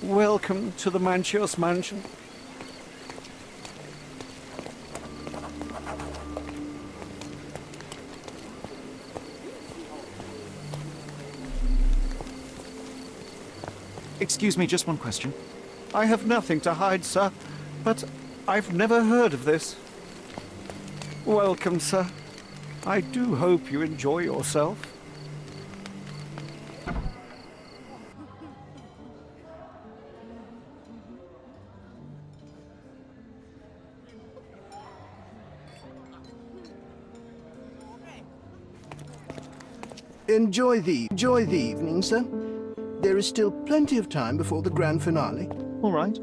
Welcome to the Manchios mansion. Excuse me, just one question. I have nothing to hide, sir, but I've never heard of this. Welcome, sir. I do hope you enjoy yourself. Enjoy the evening, sir. There is still plenty of time before the grand finale. All right.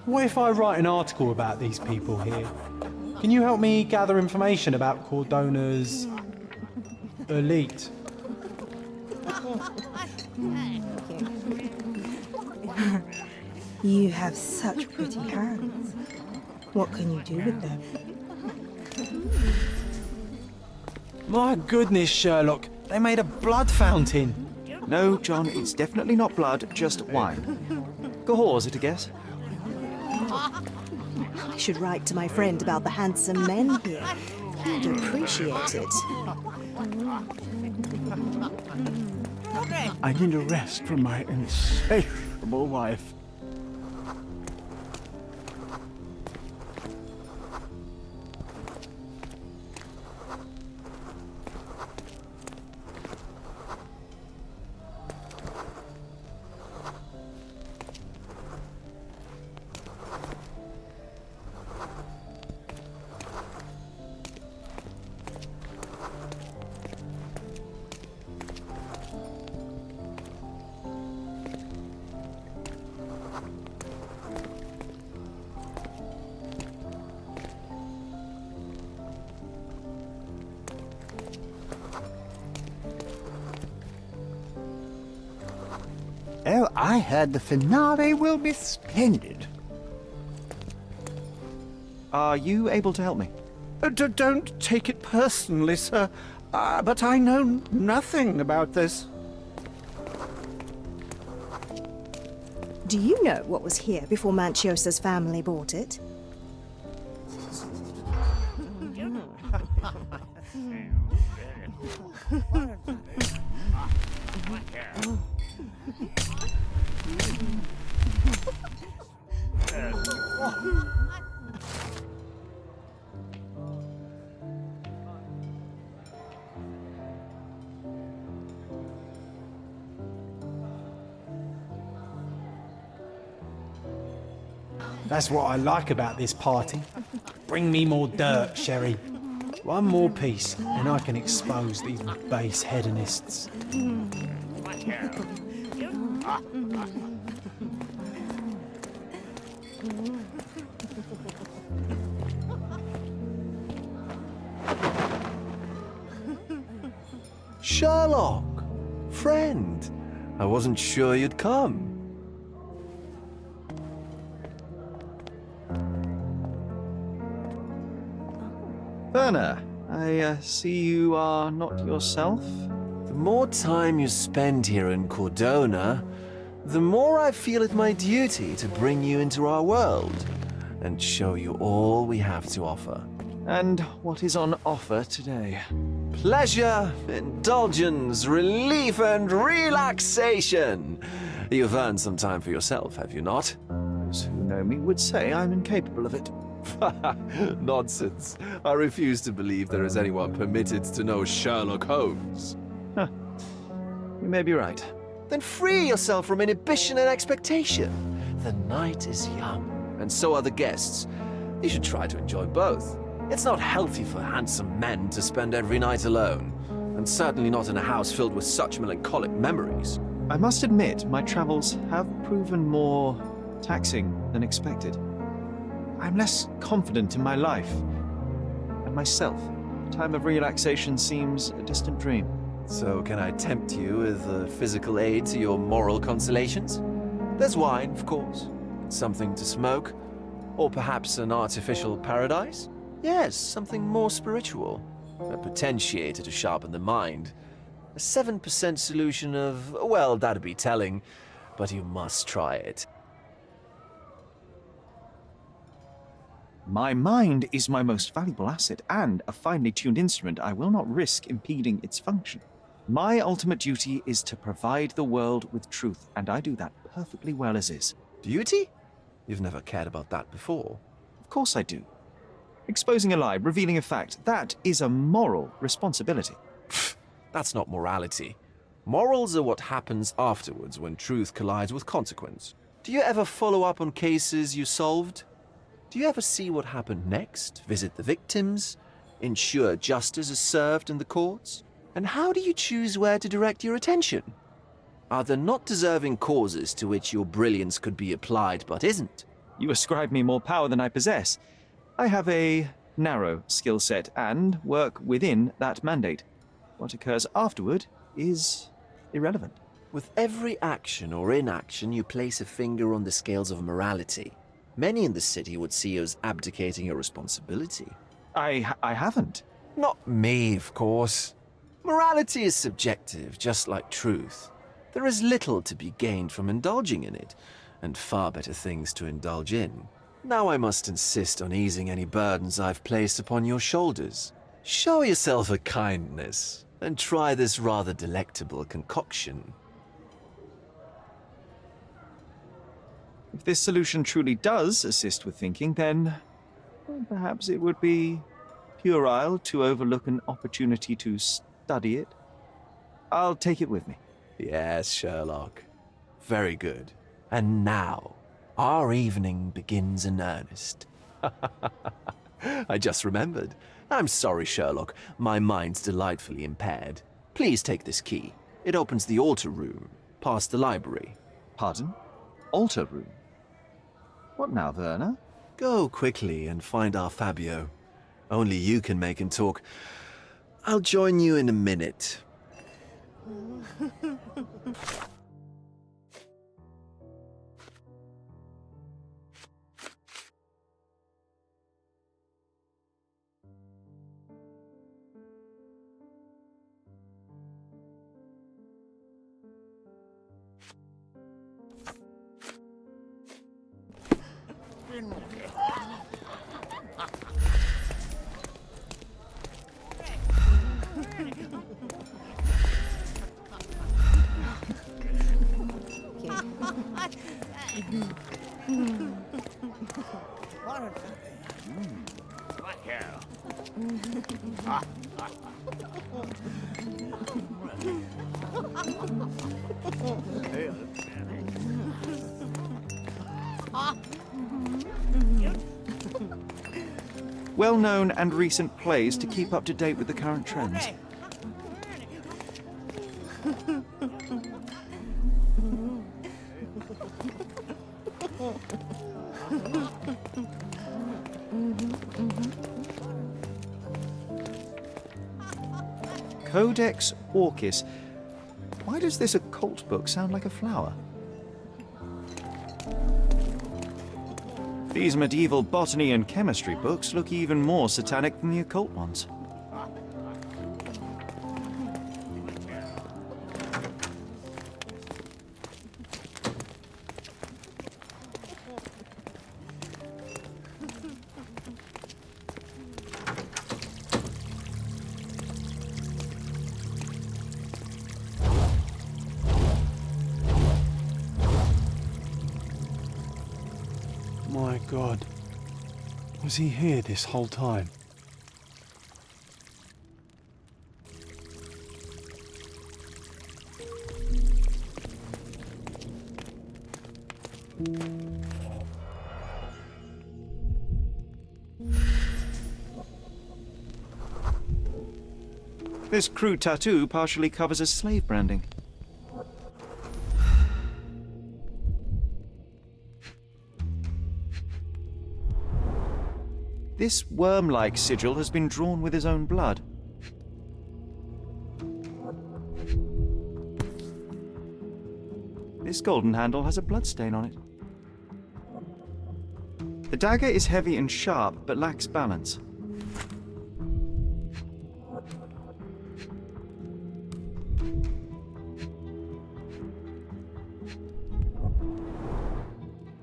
What if I write an article about these people here? Can you help me gather information about Cordona's elite? You have such pretty hands. What can you do with them? My goodness, Sherlock, they made a blood fountain. No, John, it's definitely not blood, just wine. Gahors, at a guess? I should write to my friend about the handsome men here. He'd appreciate it. I need a rest from my insatiable wife. Oh, I heard the finale will be splendid. Are you able to help me? Don't take it personally, sir, but I know nothing about this. Do you know what was here before Manchiosa's family bought it? That's what I like about this party. Bring me more dirt, Sherry. One more piece, and I can expose these base hedonists. Sherlock! Friend! I wasn't sure you'd come. Werner, I see you are not yourself. The more time you spend here in Cordona, the more I feel it my duty to bring you into our world and show you all we have to offer. And what is on offer today? Pleasure, indulgence, relief, and relaxation. You've earned some time for yourself, have you not? Those who know me would say I'm incapable of it. Nonsense. I refuse to believe there is anyone permitted to know Sherlock Holmes. You may be right. Then free yourself from inhibition and expectation. The night is young, and so are the guests. You should try to enjoy both. It's not healthy for handsome men to spend every night alone, and certainly not in a house filled with such melancholic memories. I must admit, my travels have proven more taxing than expected. I'm less confident in my life and myself. Time of relaxation seems a distant dream. So can I tempt you with a physical aid to your moral consolations? There's wine, of course, something to smoke, or perhaps an artificial paradise? Yes, something more spiritual, a potentiator to sharpen the mind. A 7% solution of, well, that'd be telling, but you must try it. My mind is my most valuable asset, and a finely tuned instrument I will not risk impeding its function. My ultimate duty is to provide the world with truth, and I do that perfectly well as is. Duty? You've never cared about that before. Of course I do. Exposing a lie, revealing a fact, that is a moral responsibility. That's not morality. Morals are what happens afterwards when truth collides with consequence. Do you ever follow up on cases you solved? Do you ever see what happened next, visit the victims, ensure justice is served in the courts? And how do you choose where to direct your attention? Are there not deserving causes to which your brilliance could be applied but isn't? You ascribe me more power than I possess. I have a narrow skill set and work within that mandate. What occurs afterward is irrelevant. With every action or inaction, you place a finger on the scales of morality. Many in the city would see you as abdicating your responsibility. I haven't. Not me, of course. Morality is subjective, just like truth. There is little to be gained from indulging in it, and far better things to indulge in. Now I must insist on easing any burdens I've placed upon your shoulders. Show yourself a kindness, and try this rather delectable concoction. If this solution truly does assist with thinking, then well, perhaps it would be puerile to overlook an opportunity to study it. I'll take it with me. Yes, Sherlock. Very good. And now, our evening begins in earnest. I just remembered. I'm sorry, Sherlock. My mind's delightfully impaired. Please take this key. It opens the altar room, past the library. Pardon? Altar room? What now, Werner? Go quickly and find our Fabio. Only you can make him talk. I'll join you in a minute. Well-known and recent plays to keep up to date with the current trends. Codex Orchis. Why does this occult book sound like a flower? These medieval botany and chemistry books look even more satanic than the occult ones. My God, was he here this whole time? This crude tattoo partially covers a slave branding. This worm-like sigil has been drawn with his own blood. This golden handle has a bloodstain on it. The dagger is heavy and sharp, but lacks balance.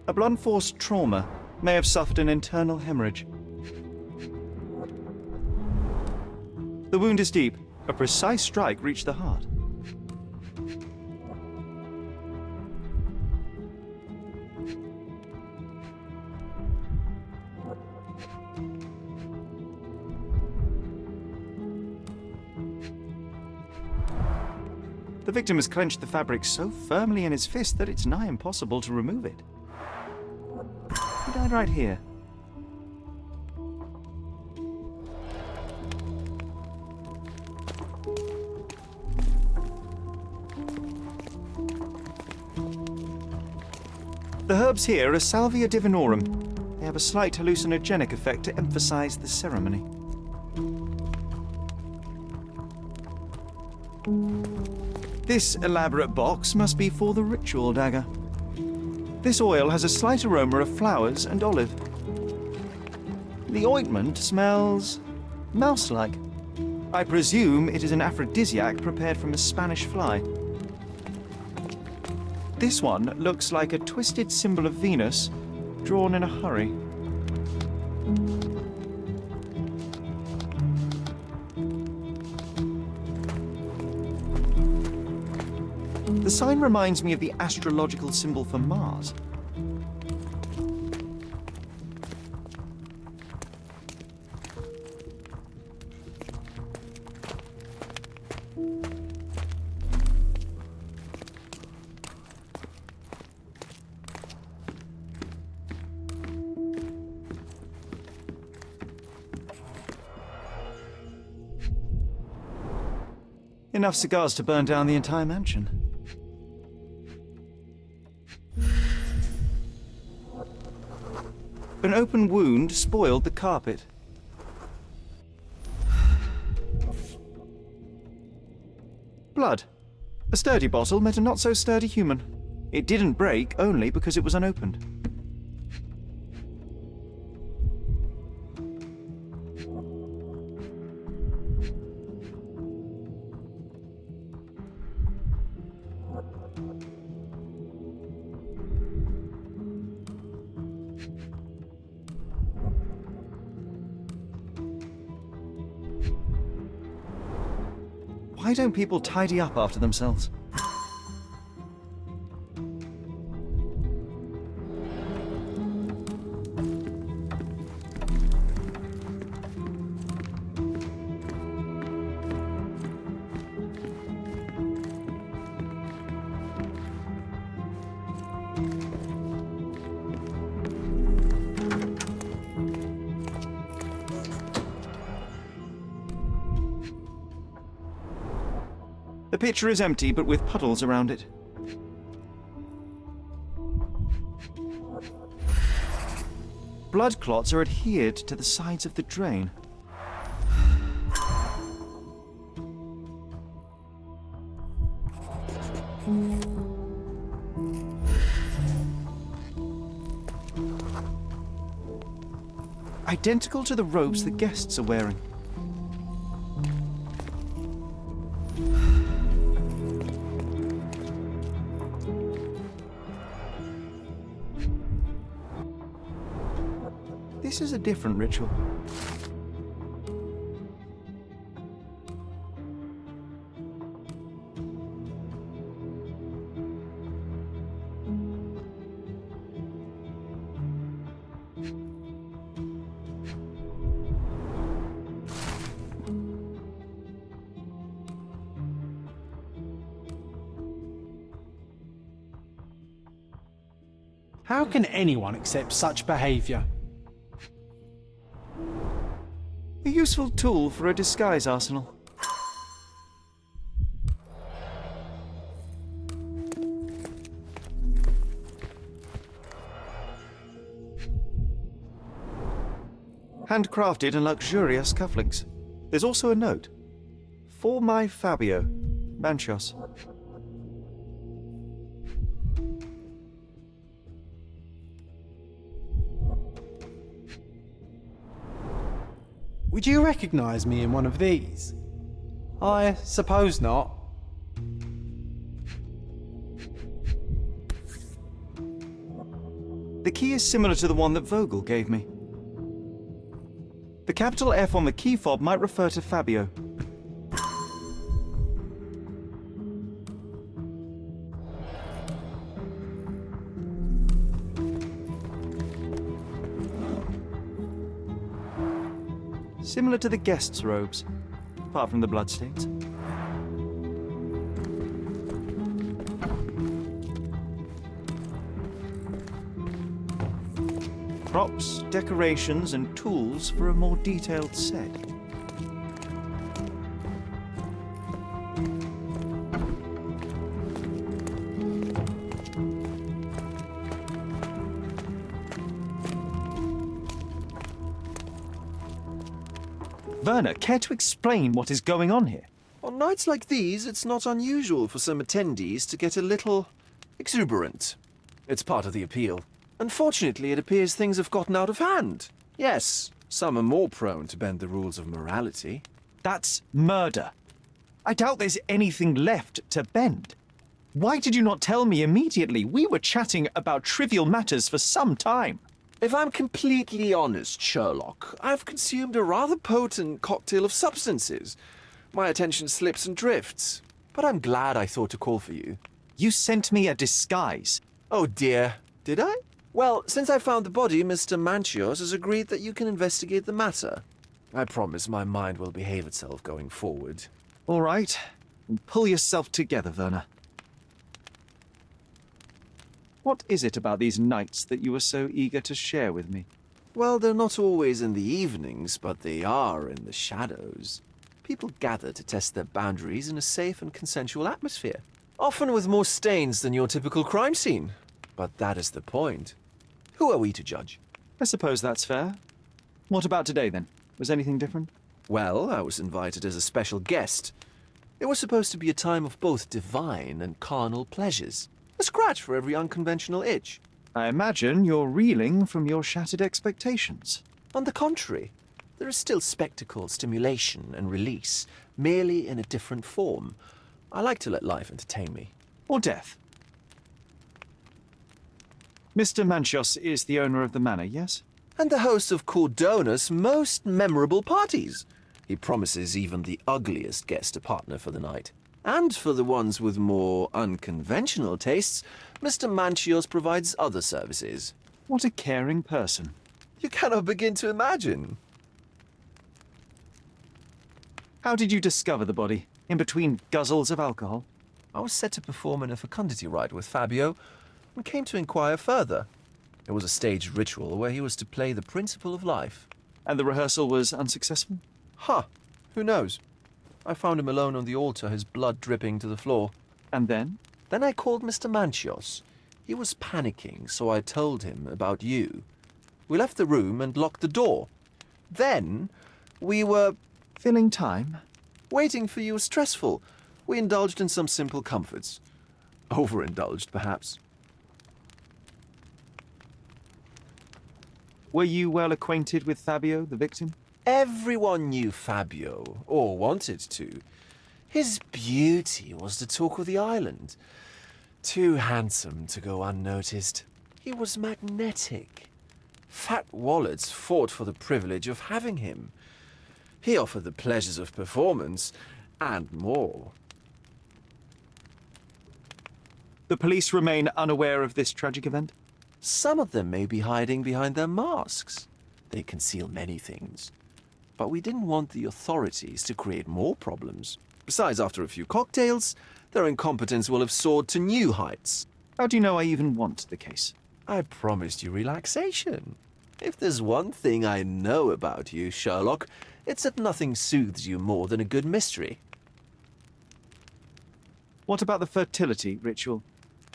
A blunt-force trauma may have suffered an internal hemorrhage. The wound is deep. A precise strike reached the heart. The victim has clenched the fabric so firmly in his fist that it's nigh impossible to remove it. He died right here. The herbs here are Salvia divinorum. They have a slight hallucinogenic effect to emphasize the ceremony. This elaborate box must be for the ritual dagger. This oil has a slight aroma of flowers and olive. The ointment smells mouse-like. I presume it is an aphrodisiac prepared from a Spanish fly. This one looks like a twisted symbol of Venus, drawn in a hurry. The sign reminds me of the astrological symbol for Mars. Enough cigars to burn down the entire mansion. An open wound spoiled the carpet. Blood. A sturdy bottle met a not-so-sturdy human. It didn't break only because it was unopened. Why don't people tidy up after themselves? The pitcher is empty, but with puddles around it. Blood clots are adhered to the sides of the drain. Identical to the robes the guests are wearing. This is a different ritual. How can anyone accept such behaviour? A useful tool for a disguise arsenal. Handcrafted and luxurious cufflinks. There's also a note. For my Fabio, Manchos. Would you recognize me in one of these? I suppose not. The key is similar to the one that Vogel gave me. The capital F on the key fob might refer to Fabio. Similar to the guest's robes, apart from the bloodstains. Props, decorations, and tools for a more detailed set. Werner, care to explain what is going on here? On nights like these, it's not unusual for some attendees to get a little exuberant. It's part of the appeal. Unfortunately, it appears things have gotten out of hand. Yes, some are more prone to bend the rules of morality. That's murder. I doubt there's anything left to bend. Why did you not tell me immediately? We were chatting about trivial matters for some time. If I'm completely honest, Sherlock, I've consumed a rather potent cocktail of substances. My attention slips and drifts. But I'm glad I thought to call for you. You sent me a disguise. Oh dear, did I? Well, since I found the body, Mr. Manchios has agreed that you can investigate the matter. I promise my mind will behave itself going forward. All right. Pull yourself together, Werner. What is it about these nights that you were so eager to share with me? Well, they're not always in the evenings, but they are in the shadows. People gather to test their boundaries in a safe and consensual atmosphere. Often with more stains than your typical crime scene. But that is the point. Who are we to judge? I suppose that's fair. What about today, then? Was anything different? Well, I was invited as a special guest. It was supposed to be a time of both divine and carnal pleasures. A scratch for every unconventional itch. I imagine you're reeling from your shattered expectations. On the contrary, there is still spectacle, stimulation, and release, merely in a different form. I like to let life entertain me. Or death. Mr. Manchios is the owner of the manor, yes? And the host of Cordona's most memorable parties. He promises even the ugliest guest a partner for the night. And for the ones with more unconventional tastes, Mr. Manchios provides other services. What a caring person. You cannot begin to imagine. How did you discover the body? In between guzzles of alcohol? I was set to perform in a fecundity rite with Fabio and came to inquire further. It was a staged ritual where he was to play the principle of life. And the rehearsal was unsuccessful? Who knows? I found him alone on the altar, his blood dripping to the floor. And then? Then I called Mr. Manchios. He was panicking, so I told him about you. We left the room and locked the door. Then we were... Filling time? Waiting for you was stressful. We indulged in some simple comforts. Overindulged, perhaps. Were you well acquainted with Fabio, the victim? Everyone knew Fabio, or wanted to. His beauty was the talk of the island. Too handsome to go unnoticed. He was magnetic. Fat wallets fought for the privilege of having him. He offered the pleasures of performance, and more. The police remain unaware of this tragic event? Some of them may be hiding behind their masks. They conceal many things. But we didn't want the authorities to create more problems. Besides, after a few cocktails, their incompetence will have soared to new heights. How do you know I even want the case? I promised you relaxation. If there's one thing I know about you, Sherlock, it's that nothing soothes you more than a good mystery. What about the fertility ritual?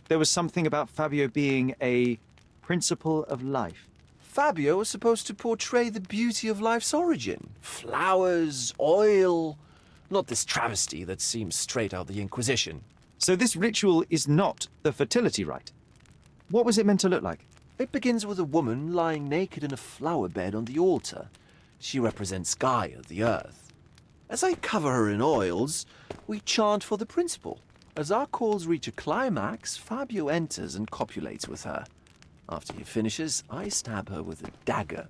There was something about Fabio being a principle of life. Fabio was supposed to portray the beauty of life's origin. Flowers, oil. Not this travesty that seems straight out of the Inquisition. So this ritual is not the fertility rite. What was it meant to look like? It begins with a woman lying naked in a flower bed on the altar. She represents Gaia, the earth. As I cover her in oils, we chant for the principle. As our calls reach a climax, Fabio enters and copulates with her. After he finishes, I stab her with a dagger.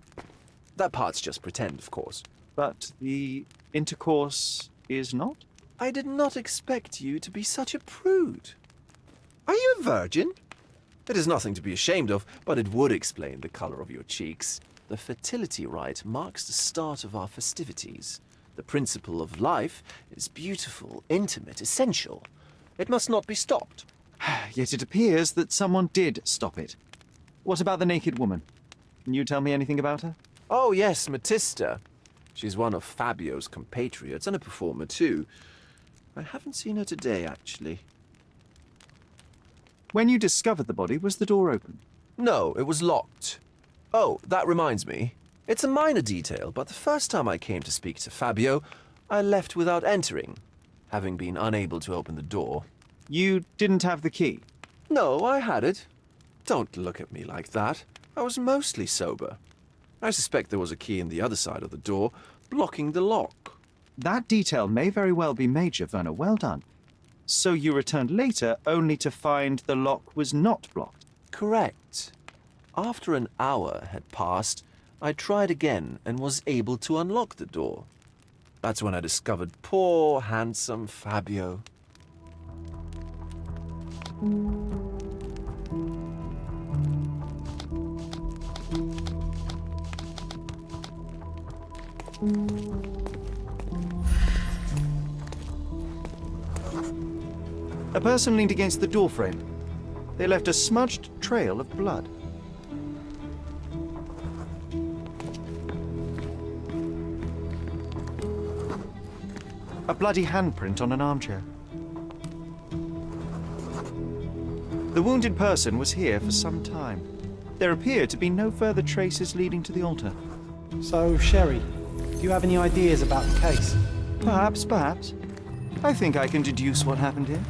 That part's just pretend, of course. But the intercourse is not? I did not expect you to be such a prude. Are you a virgin? It is nothing to be ashamed of, but it would explain the color of your cheeks. The fertility rite marks the start of our festivities. The principle of life is beautiful, intimate, essential. It must not be stopped. Yet it appears that someone did stop it. What about the naked woman? Can you tell me anything about her? Oh yes, Matista. She's one of Fabio's compatriots and a performer too. I haven't seen her today, actually. When you discovered the body, was the door open? No, it was locked. Oh, that reminds me. It's a minor detail, but the first time I came to speak to Fabio, I left without entering, having been unable to open the door. You didn't have the key? No, I had it. Don't look at me like that. I was mostly sober. I suspect there was a key in the other side of the door, blocking the lock. That detail may very well be major, Werner. Well done. So you returned later only to find the lock was not blocked? Correct. After an hour had passed, I tried again and was able to unlock the door. That's when I discovered poor, handsome Fabio. A person leaned against the doorframe. They left a smudged trail of blood. A bloody handprint on an armchair. The wounded person was here for some time. There appear to be no further traces leading to the altar. So, Sherry, do you have any ideas about the case? Perhaps, perhaps. I think I can deduce what happened here.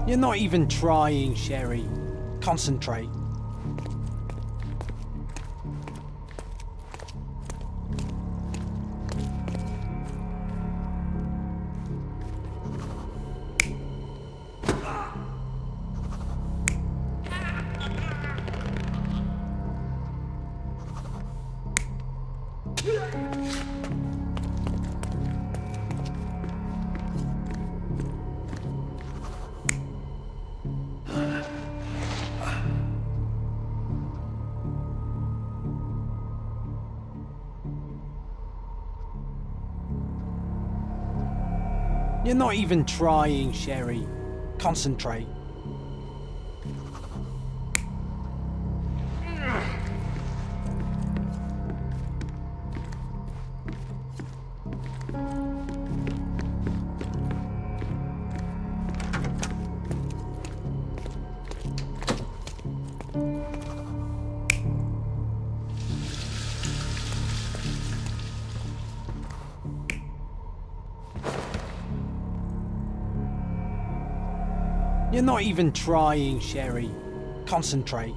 You're not even trying, Sherry. Concentrate. You're not even trying, Sherry. Concentrate. You're not even trying, Sherry. Concentrate.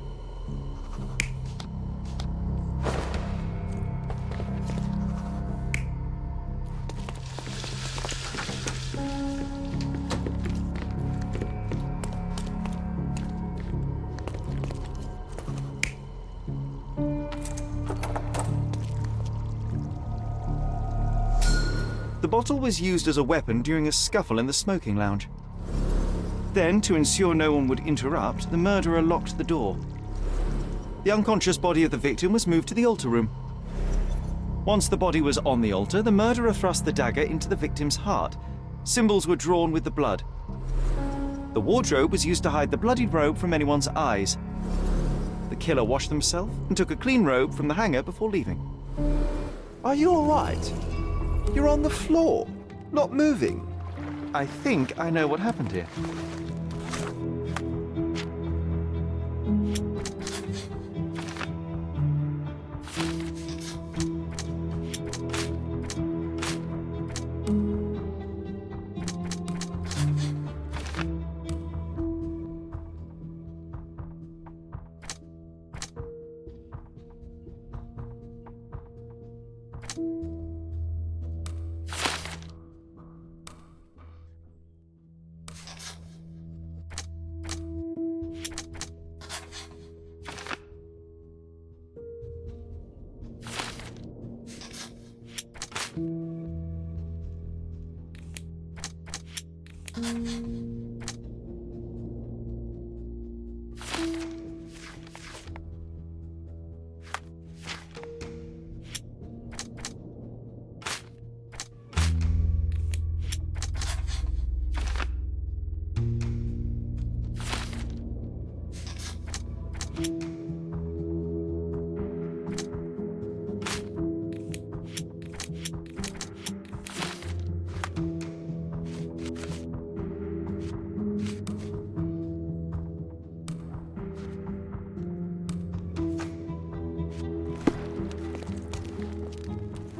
The bottle was used as a weapon during a scuffle in the smoking lounge. Then, to ensure no one would interrupt, the murderer locked the door. The unconscious body of the victim was moved to the altar room. Once the body was on the altar, the murderer thrust the dagger into the victim's heart. Symbols were drawn with the blood. The wardrobe was used to hide the bloodied robe from anyone's eyes. The killer washed himself and took a clean robe from the hanger before leaving. Are you all right? You're on the floor, not moving. I think I know what happened here.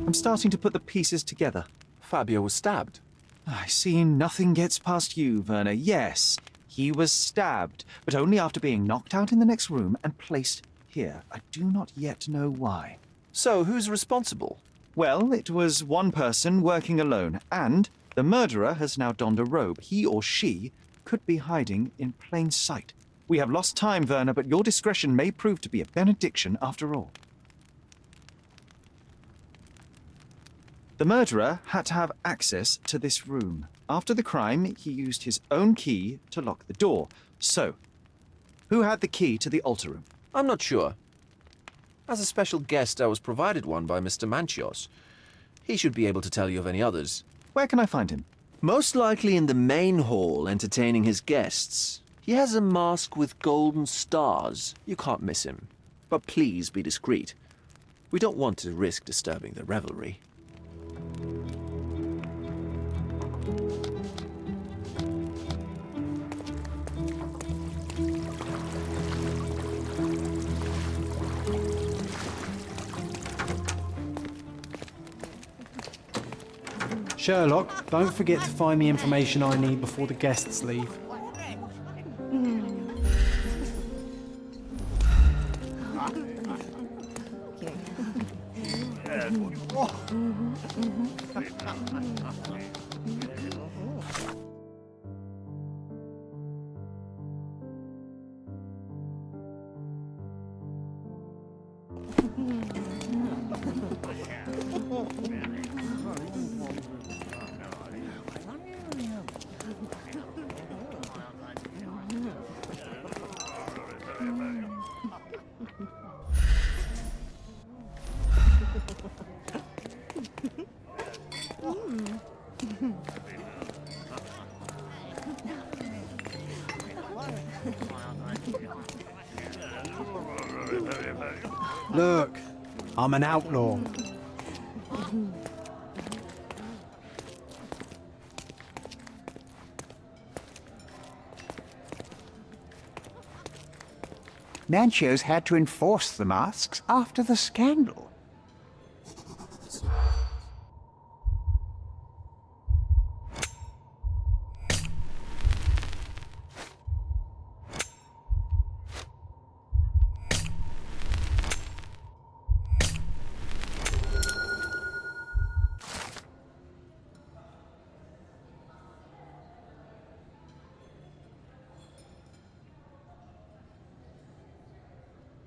I'm starting to put the pieces together. Fabio was stabbed. I see nothing gets past you, Werner. Yes, he was stabbed, but only after being knocked out in the next room and placed here. I do not yet know why. So, who's responsible? Well, it was one person working alone, and the murderer has now donned a robe. He or she could be hiding in plain sight. We have lost time, Werner, but your discretion may prove to be a benediction after all. The murderer had to have access to this room. After the crime, he used his own key to lock the door. So, who had the key to the altar room? I'm not sure. As a special guest, I was provided one by Mr. Manchios. He should be able to tell you of any others. Where can I find him? Most likely in the main hall, entertaining his guests. He has a mask with golden stars. You can't miss him. But please be discreet. We don't want to risk disturbing the revelry. Sherlock, don't forget to find the information I need before the guests leave. Look, I'm an outlaw. Manchio's had to enforce the masks after the scandal.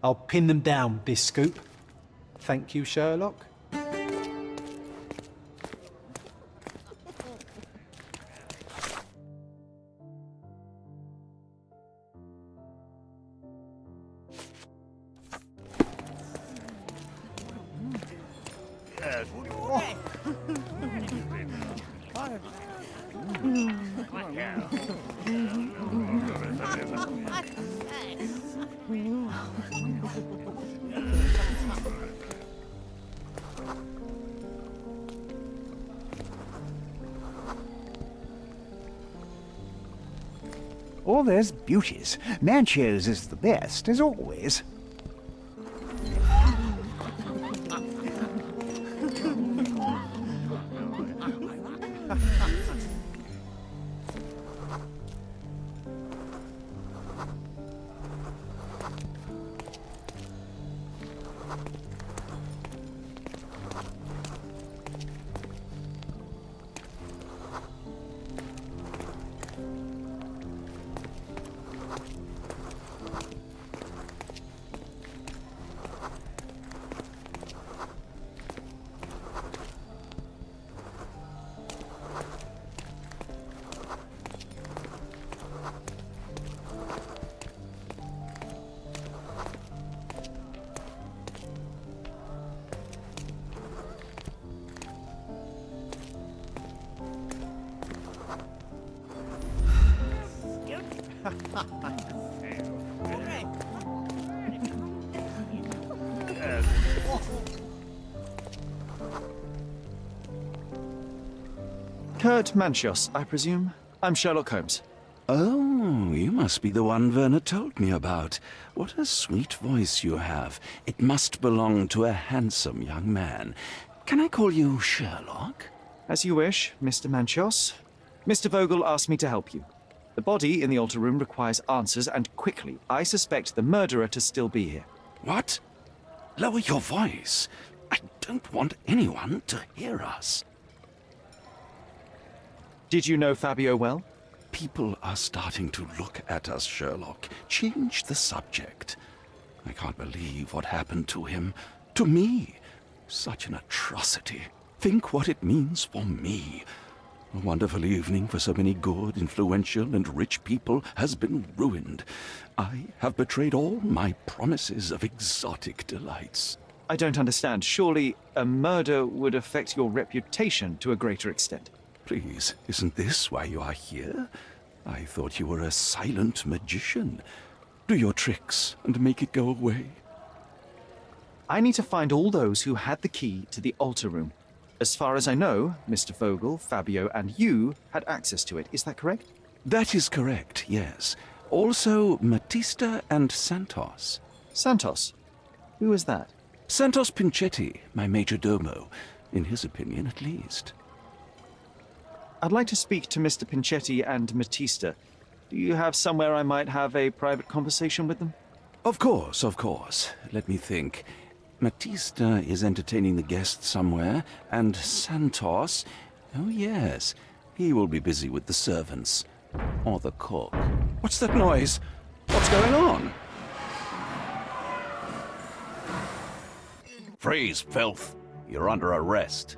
I'll pin them down with this scoop. Thank you, Sherlock. Oh, there's beauties. Manchio's is the best, as always. Kurt Manchios, I presume? I'm Sherlock Holmes. Oh, you must be the one Werner told me about. What a sweet voice you have. It must belong to a handsome young man. Can I call you Sherlock? As you wish, Mr. Manchios. Mr. Vogel asked me to help you. The body in the altar room requires answers, and quickly. I suspect the murderer to still be here. What? Lower your voice. I don't want anyone to hear us. Did you know Fabio well? People are starting to look at us, Sherlock. Change the subject. I can't believe what happened to him. To me. Such an atrocity. Think what it means for me. A wonderful evening for so many good, influential, and rich people has been ruined. I have betrayed all my promises of exotic delights. I don't understand. Surely a murder would affect your reputation to a greater extent. Please, isn't this why you are here? I thought you were a silent magician. Do your tricks and make it go away. I need to find all those who had the key to the altar room. As far as I know, Mr. Vogel, Fabio, and you had access to it. Is that correct? That is correct, yes. Also, Matista and Santos. Santos? Who is that? Santos Pinchetti, my major domo. In his opinion, at least. I'd like to speak to Mr. Pinchetti and Matista. Do you have somewhere I might have a private conversation with them? Of course, of course. Let me think. Matista is entertaining the guests somewhere, and Santos... Oh, yes. He will be busy with the servants. Or the cook. What's that noise? What's going on? Freeze, filth. You're under arrest.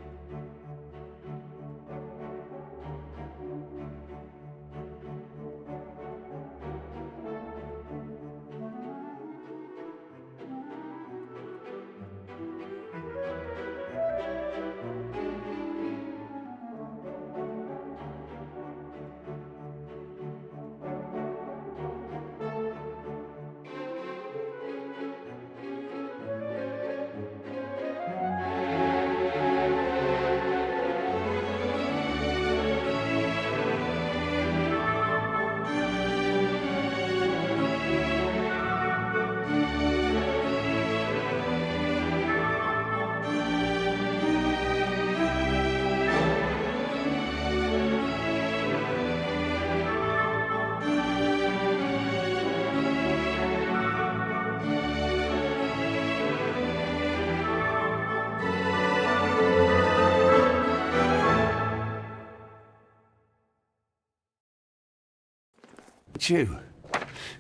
It's you.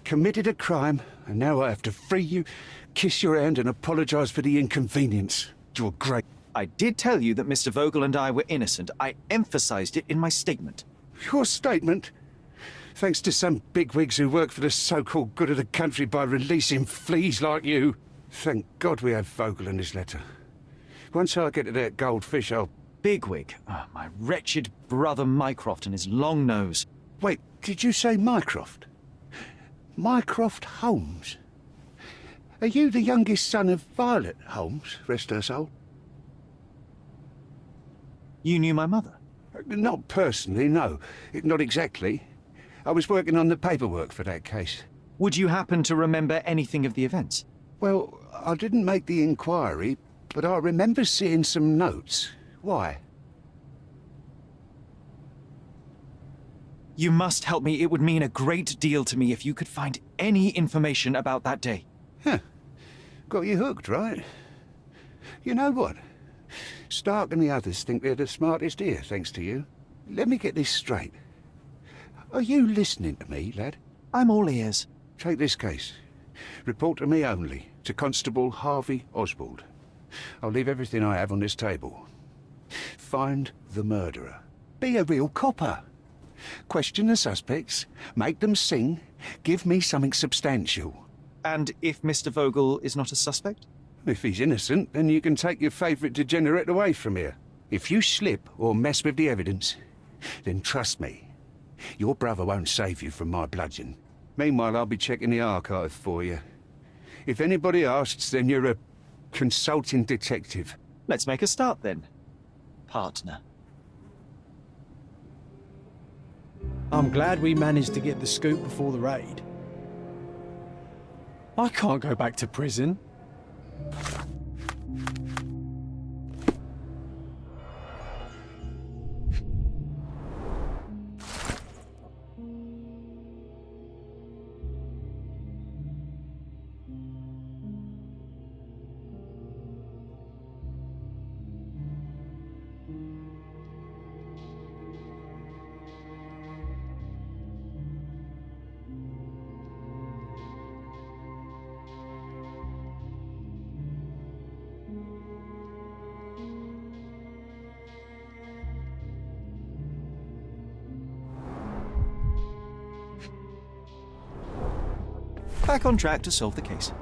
Committed a crime, and now I have to free you, kiss your hand, and apologise for the inconvenience. You're great. I did tell you that Mr. Vogel and I were innocent. I emphasized it in my statement. Your statement? Thanks to some bigwigs who work for the so-called good of the country by releasing fleas like you. Thank God we have Vogel in this letter. Once I get to that goldfish, I'll... Bigwig? Oh, my wretched brother Mycroft and his long nose. Wait, did you say Mycroft? Mycroft Holmes? Are you the youngest son of Violet Holmes, rest her soul? You knew my mother? Not personally, no. Not exactly. I was working on the paperwork for that case. Would you happen to remember anything of the events? Well, I didn't make the inquiry, but I remember seeing some notes. Why? You must help me. It would mean a great deal to me if you could find any information about that day. Huh. Got you hooked, right? You know what? Stark and the others think they're the smartest here, thanks to you. Let me get this straight. Are you listening to me, lad? I'm all ears. Take this case. Report to me only, to Constable Harvey Oswald. I'll leave everything I have on this table. Find the murderer. Be a real copper. Question the suspects, make them sing, give me something substantial. And if Mr. Vogel is not a suspect? If he's innocent, then you can take your favourite degenerate away from here. If you slip or mess with the evidence, then trust me, your brother won't save you from my bludgeon. Meanwhile, I'll be checking the archive for you. If anybody asks, then you're a consulting detective. Let's make a start then, partner. I'm glad we managed to get the scoop before the raid. I can't go back to prison. Back on track to solve the case.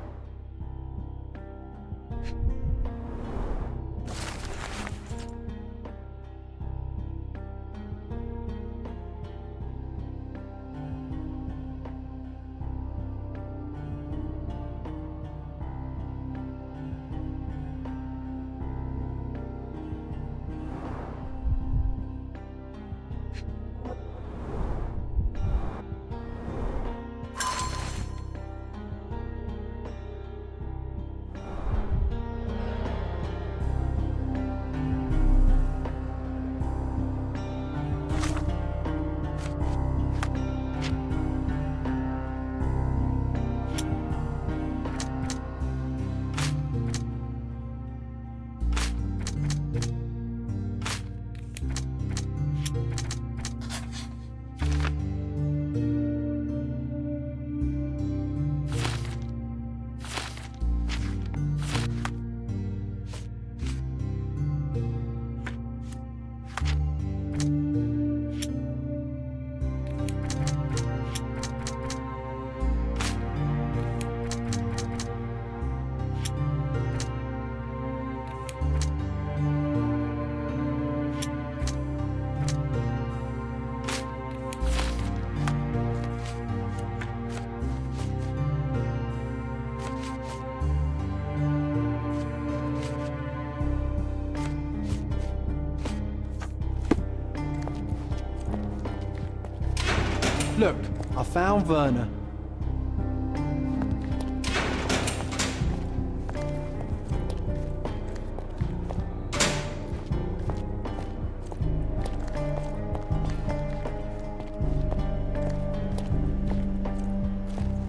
Look, I found Werner.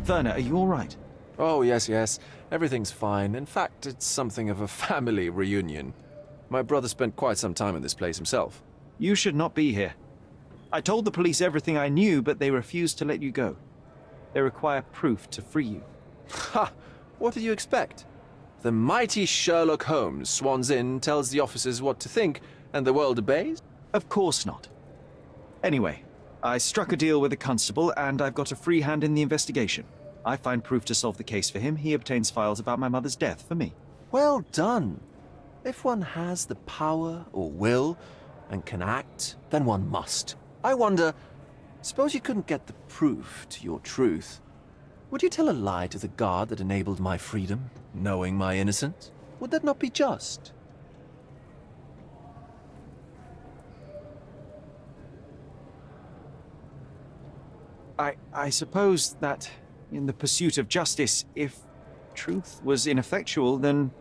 Werner, are you all right? Oh, yes. Everything's fine. In fact, it's something of a family reunion. My brother spent quite some time in this place himself. You should not be here. I told the police everything I knew, but they refused to let you go. They require proof to free you. Ha! What did you expect? The mighty Sherlock Holmes swans in, tells the officers what to think, and the world obeys? Of course not. Anyway, I struck a deal with the constable, and I've got a free hand in the investigation. I find proof to solve the case for him. He obtains files about my mother's death for me. Well done. If one has the power or will and can act, then one must. I wonder, suppose you couldn't get the proof to your truth. Would you tell a lie to the guard that enabled my freedom, knowing my innocence? Would that not be just? I suppose that in the pursuit of justice, if truth was ineffectual, then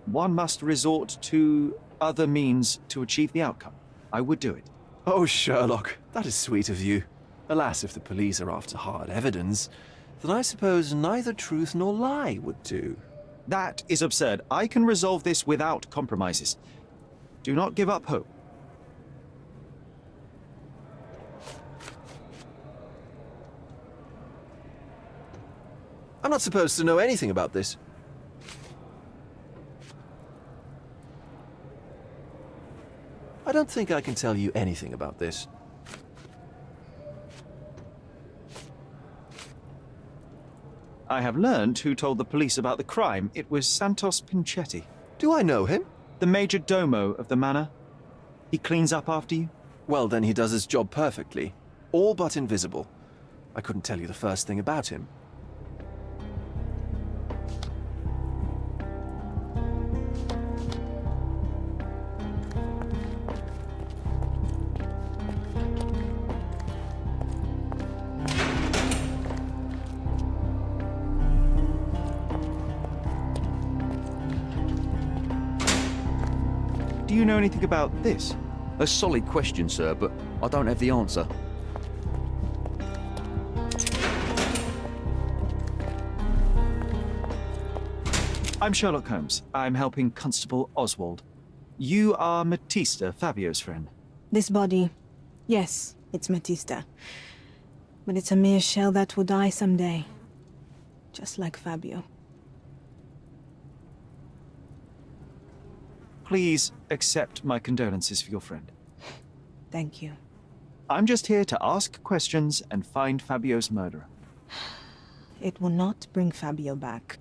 one must resort to other means to achieve the outcome. I would do it. Oh, Sherlock, that is sweet of you. Alas, if the police are after hard evidence, then I suppose neither truth nor lie would do. That is absurd. I can resolve this without compromises. Do not give up hope. I'm not supposed to know anything about this. I don't think I can tell you anything about this. I have learned who told the police about the crime. It was Santos Pinchetti, Do I know him? the major domo of the manor. He cleans up after you. Well, then he does his job perfectly. All but invisible. I couldn't tell you the first thing about him. Do you know anything about this? A solid question, sir, but I don't have the answer. I'm Sherlock Holmes. I'm helping Constable Oswald. You are Matista, Fabio's friend. This body, yes, it's Matista. But it's a mere shell that will die someday. Just like Fabio. Please accept my condolences for your friend. Thank you. I'm just here to ask questions and find Fabio's murderer. It will not bring Fabio back.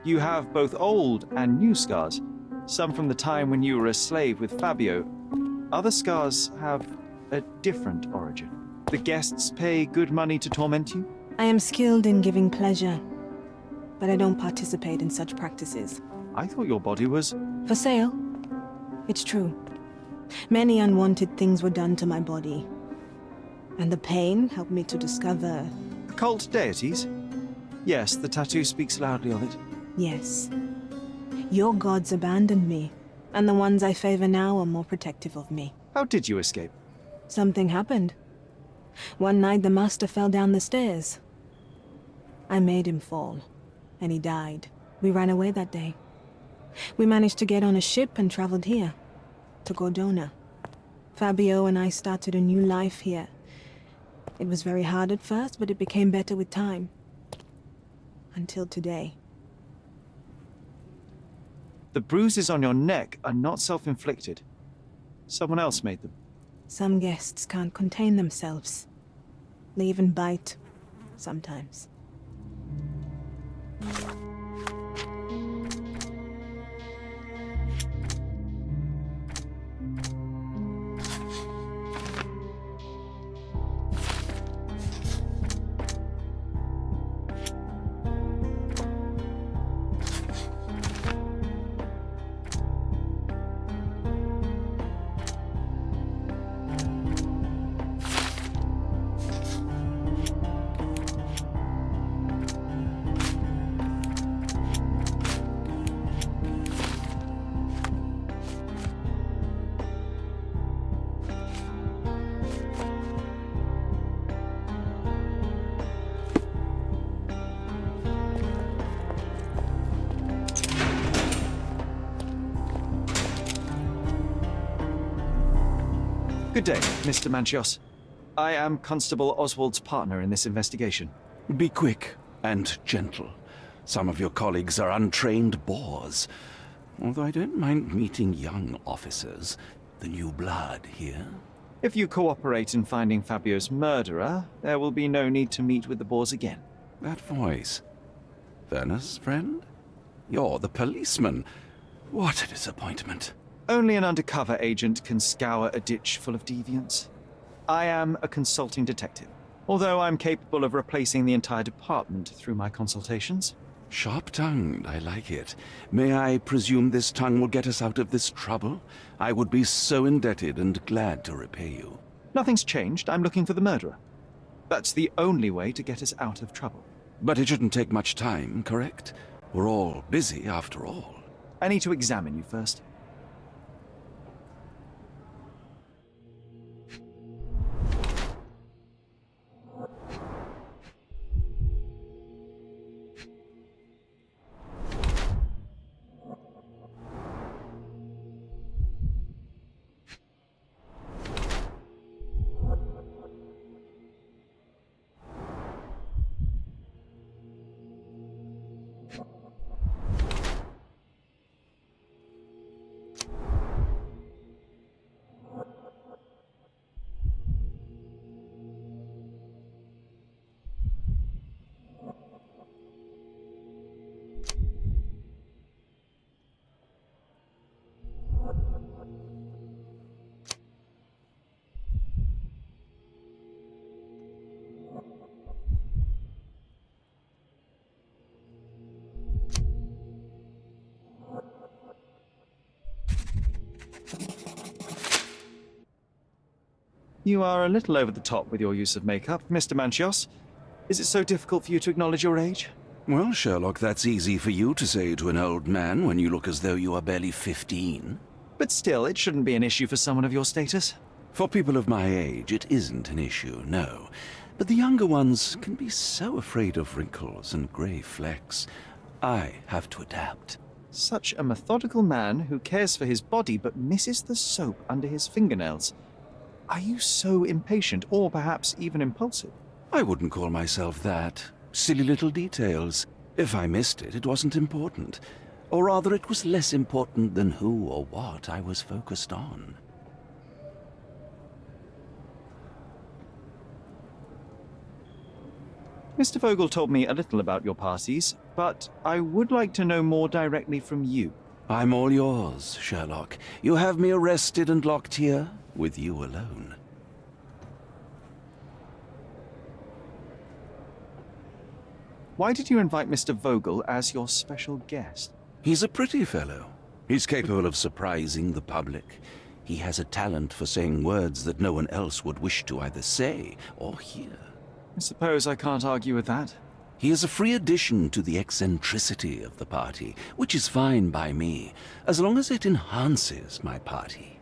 You have both old and new scars. Some from the time when you were a slave with Fabio. Other scars have a different origin. The guests pay good money to torment you? I am skilled in giving pleasure, but I don't participate in such practices. I thought your body was... For sale? It's true. Many unwanted things were done to my body. And the pain helped me to discover a Occult deities? Yes, the tattoo speaks loudly of it. Yes. Your gods abandoned me, and the ones I favor now are more protective of me. How did you escape? Something happened. One night the master fell down the stairs. I made him fall, and he died. We ran away that day. We managed to get on a ship and traveled here, to Gordona. Fabio and I started a new life here. It was very hard at first, but it became better with time. Until today. The bruises on your neck are not self-inflicted. Someone else made them. Some guests can't contain themselves. They even bite, sometimes. Good day, Mr. Manchios. I am Constable Oswald's partner in this investigation. Be quick and gentle. Some of your colleagues are untrained boors. Although I don't mind meeting young officers. The new blood here. If you cooperate in finding Fabio's murderer, there will be no need to meet with the Boers again. That voice. Werner's friend? You're the policeman. What a disappointment. Only an undercover agent can scour a ditch full of deviants. I am a consulting detective, although I'm capable of replacing the entire department through my consultations. Sharp-tongued, I like it. May I presume this tongue will get us out of this trouble? I would be so indebted and glad to repay you. Nothing's changed. I'm looking for the murderer. That's the only way to get us out of trouble. But it shouldn't take much time, correct? We're all busy, after all. I need to examine you first. You are a little over the top with your use of makeup, Mr. Manchios. Is it so difficult for you to acknowledge your age? Well, Sherlock, that's easy for you to say to an old man when you look as though you are barely 15. But still, it shouldn't be an issue for someone of your status. For people of my age, it isn't an issue, no. But the younger ones can be so afraid of wrinkles and grey flecks. I have to adapt. Such a methodical man who cares for his body but misses the soap under his fingernails. Are you so impatient, or perhaps even impulsive? I wouldn't call myself that. Silly little details. If I missed it, it wasn't important. Or rather, it was less important than who or what I was focused on. Mr. Vogel told me a little about your parties, but I would like to know more directly from you. I'm all yours, Sherlock. You have me arrested and locked here, with you alone. Why did you invite Mr. Vogel as your special guest? He's a pretty fellow. He's capable of surprising the public. He has a talent for saying words that no one else would wish to either say or hear. I suppose I can't argue with that. He is a free addition to the eccentricity of the party, which is fine by me, as long as it enhances my party.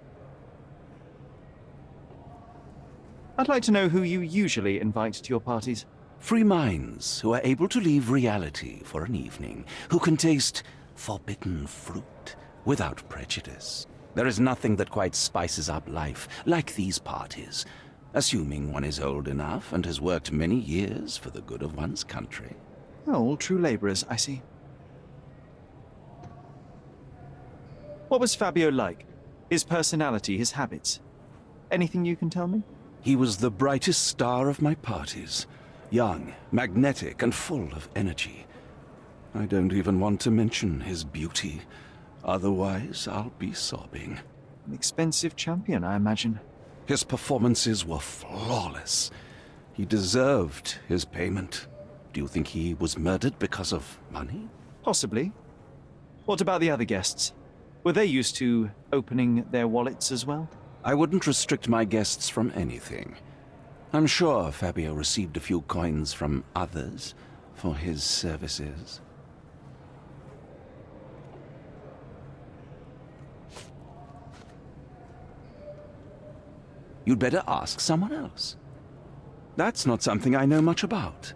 I'd like to know who you usually invite to your parties. Free minds who are able to leave reality for an evening, who can taste forbidden fruit without prejudice. There is nothing that quite spices up life like these parties, assuming one is old enough and has worked many years for the good of one's country. Oh, all true labourers, I see. What was Fabio like? His personality, his habits? Anything you can tell me? He was the brightest star of my parties. Young, magnetic, and full of energy. I don't even want to mention his beauty. Otherwise, I'll be sobbing. An expensive champion, I imagine. His performances were flawless. He deserved his payment. Do you think he was murdered because of money? Possibly. What about the other guests? Were they used to opening their wallets as well? I wouldn't restrict my guests from anything. I'm sure Fabio received a few coins from others for his services. You'd better ask someone else. That's not something I know much about.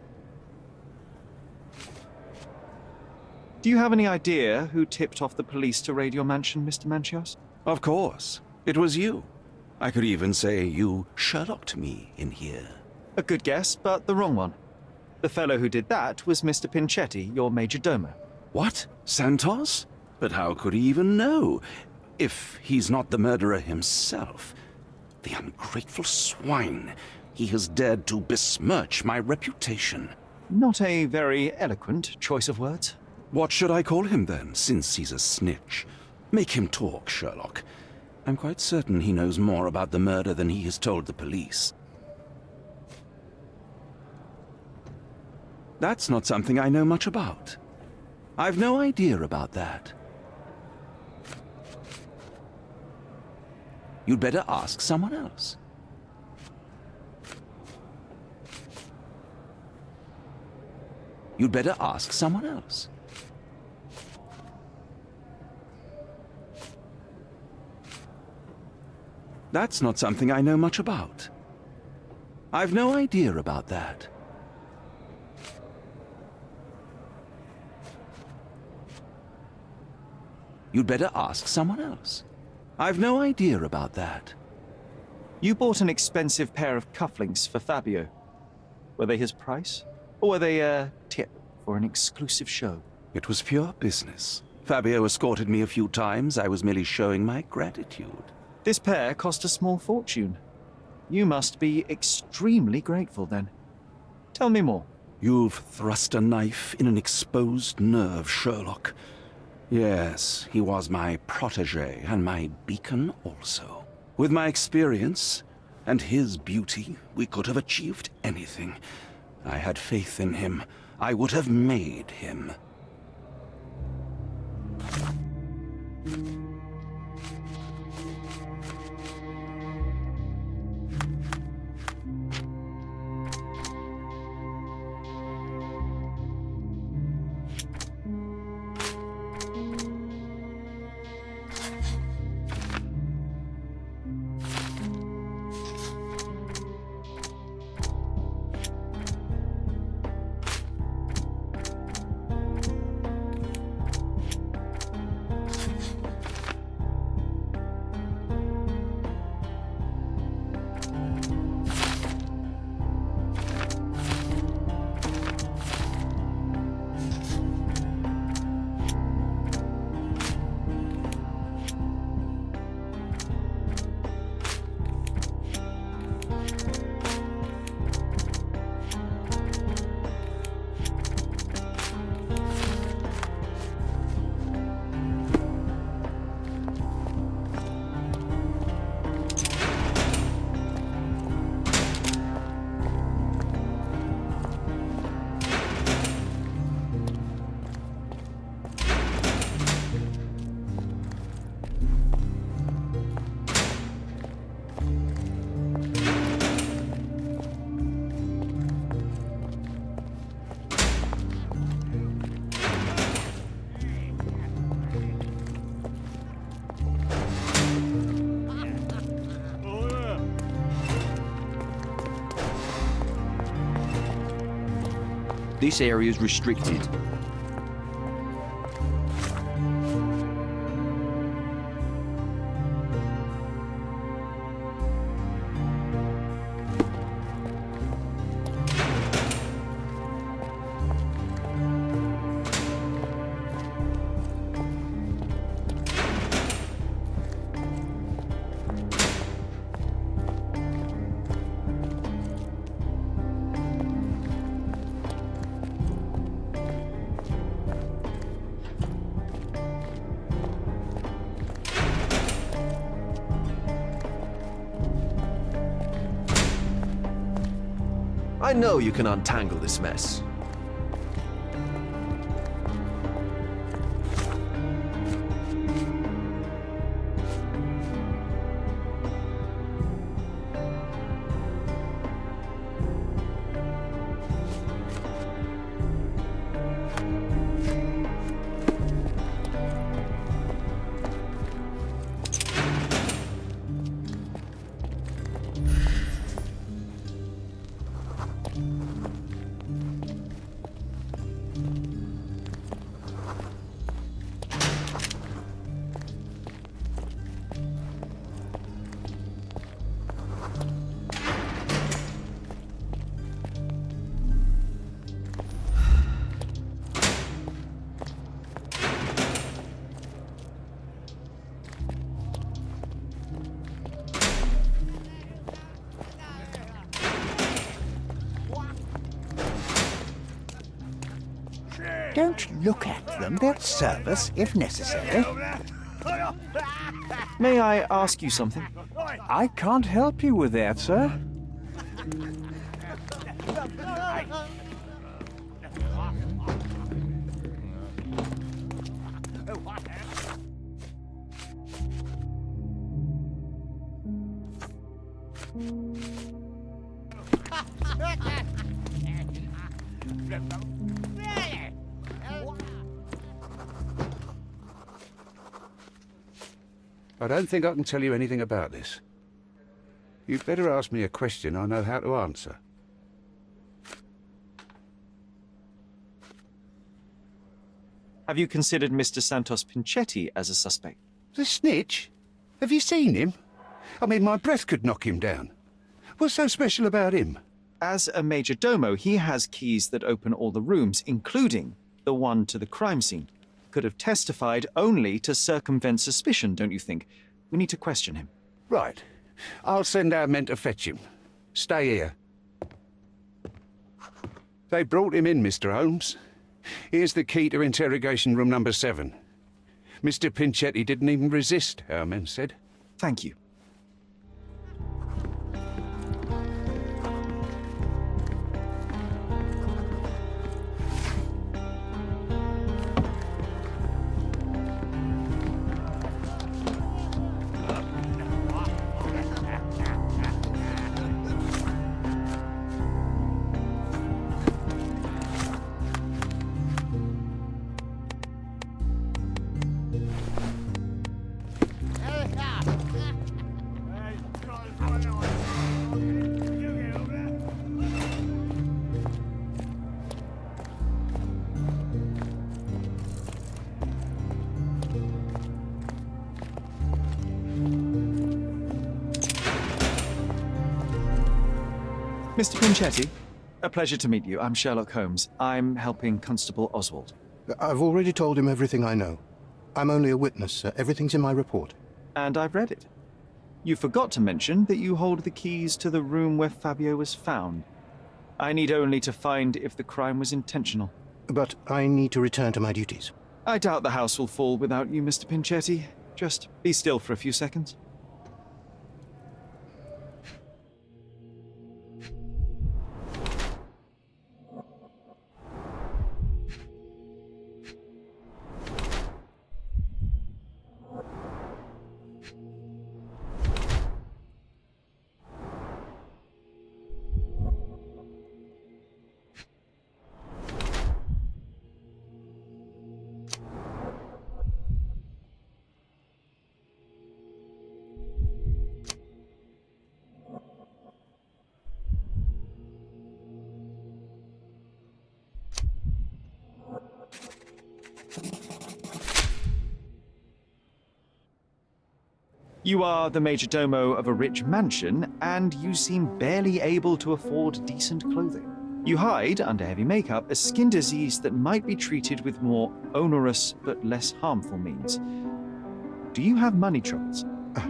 Do you have any idea who tipped off the police to raid your mansion, Mr. Manchios? Of course. It was you. I could even say you Sherlocked me in here. A good guess, but the wrong one. The fellow who did that was Mr. Pinchetti, your major domo. What? Santos? But how could he even know? If he's not the murderer himself. The ungrateful swine. He has dared to besmirch my reputation. Not a very eloquent choice of words. What should I call him then, since he's a snitch? Make him talk, Sherlock. I'm quite certain he knows more about the murder than he has told the police. That's not something I know much about. I've no idea about that. You'd better ask someone else. You'd better ask someone else. That's not something I know much about. I've no idea about that. You'd better ask someone else. I've no idea about that. You bought an expensive pair of cufflinks for Fabio. Were they his price? Or were they a tip for an exclusive show? It was pure business. Fabio escorted me a few times. I was merely showing my gratitude. This pair cost a small fortune. You must be extremely grateful then. Tell me more. You've thrust a knife in an exposed nerve, Sherlock. Yes, he was my protégé and my beacon also. With my experience and his beauty, we could have achieved anything. I had faith in him. I would have made him. This area's restricted. I know you can untangle this mess. Don't look at them. They'll serve us if necessary. May I ask you something? I can't help you with that, sir. I don't think I can tell you anything about this. You'd better ask me a question I know how to answer. Have you considered Mr. Santos Pinchetti as a suspect? The snitch? Have you seen him? I mean, my breath could knock him down. What's so special about him? As a major domo, he has keys that open all the rooms, including the one to the crime scene. Could have testified only to circumvent suspicion, don't you think? We need to question him. Right. I'll send our men to fetch him. Stay here. They brought him in, Mr. Holmes. Here's the key to interrogation room number 7. Mr. Pinchetti didn't even resist, our men said. Thank you. Mr. Pinchetti, a pleasure to meet you. I'm Sherlock Holmes. I'm helping Constable Oswald. I've already told him everything I know. I'm only a witness, sir. Everything's in my report. And I've read it. You forgot to mention that you hold the keys to the room where Fabio was found. I need only to find if the crime was intentional. But I need to return to my duties. I doubt the house will fall without you, Mr. Pinchetti. Just be still for a few seconds. You are the major domo of a rich mansion, and you seem barely able to afford decent clothing. You hide under heavy makeup a skin disease that might be treated with more onerous but less harmful means. Do you have money troubles? I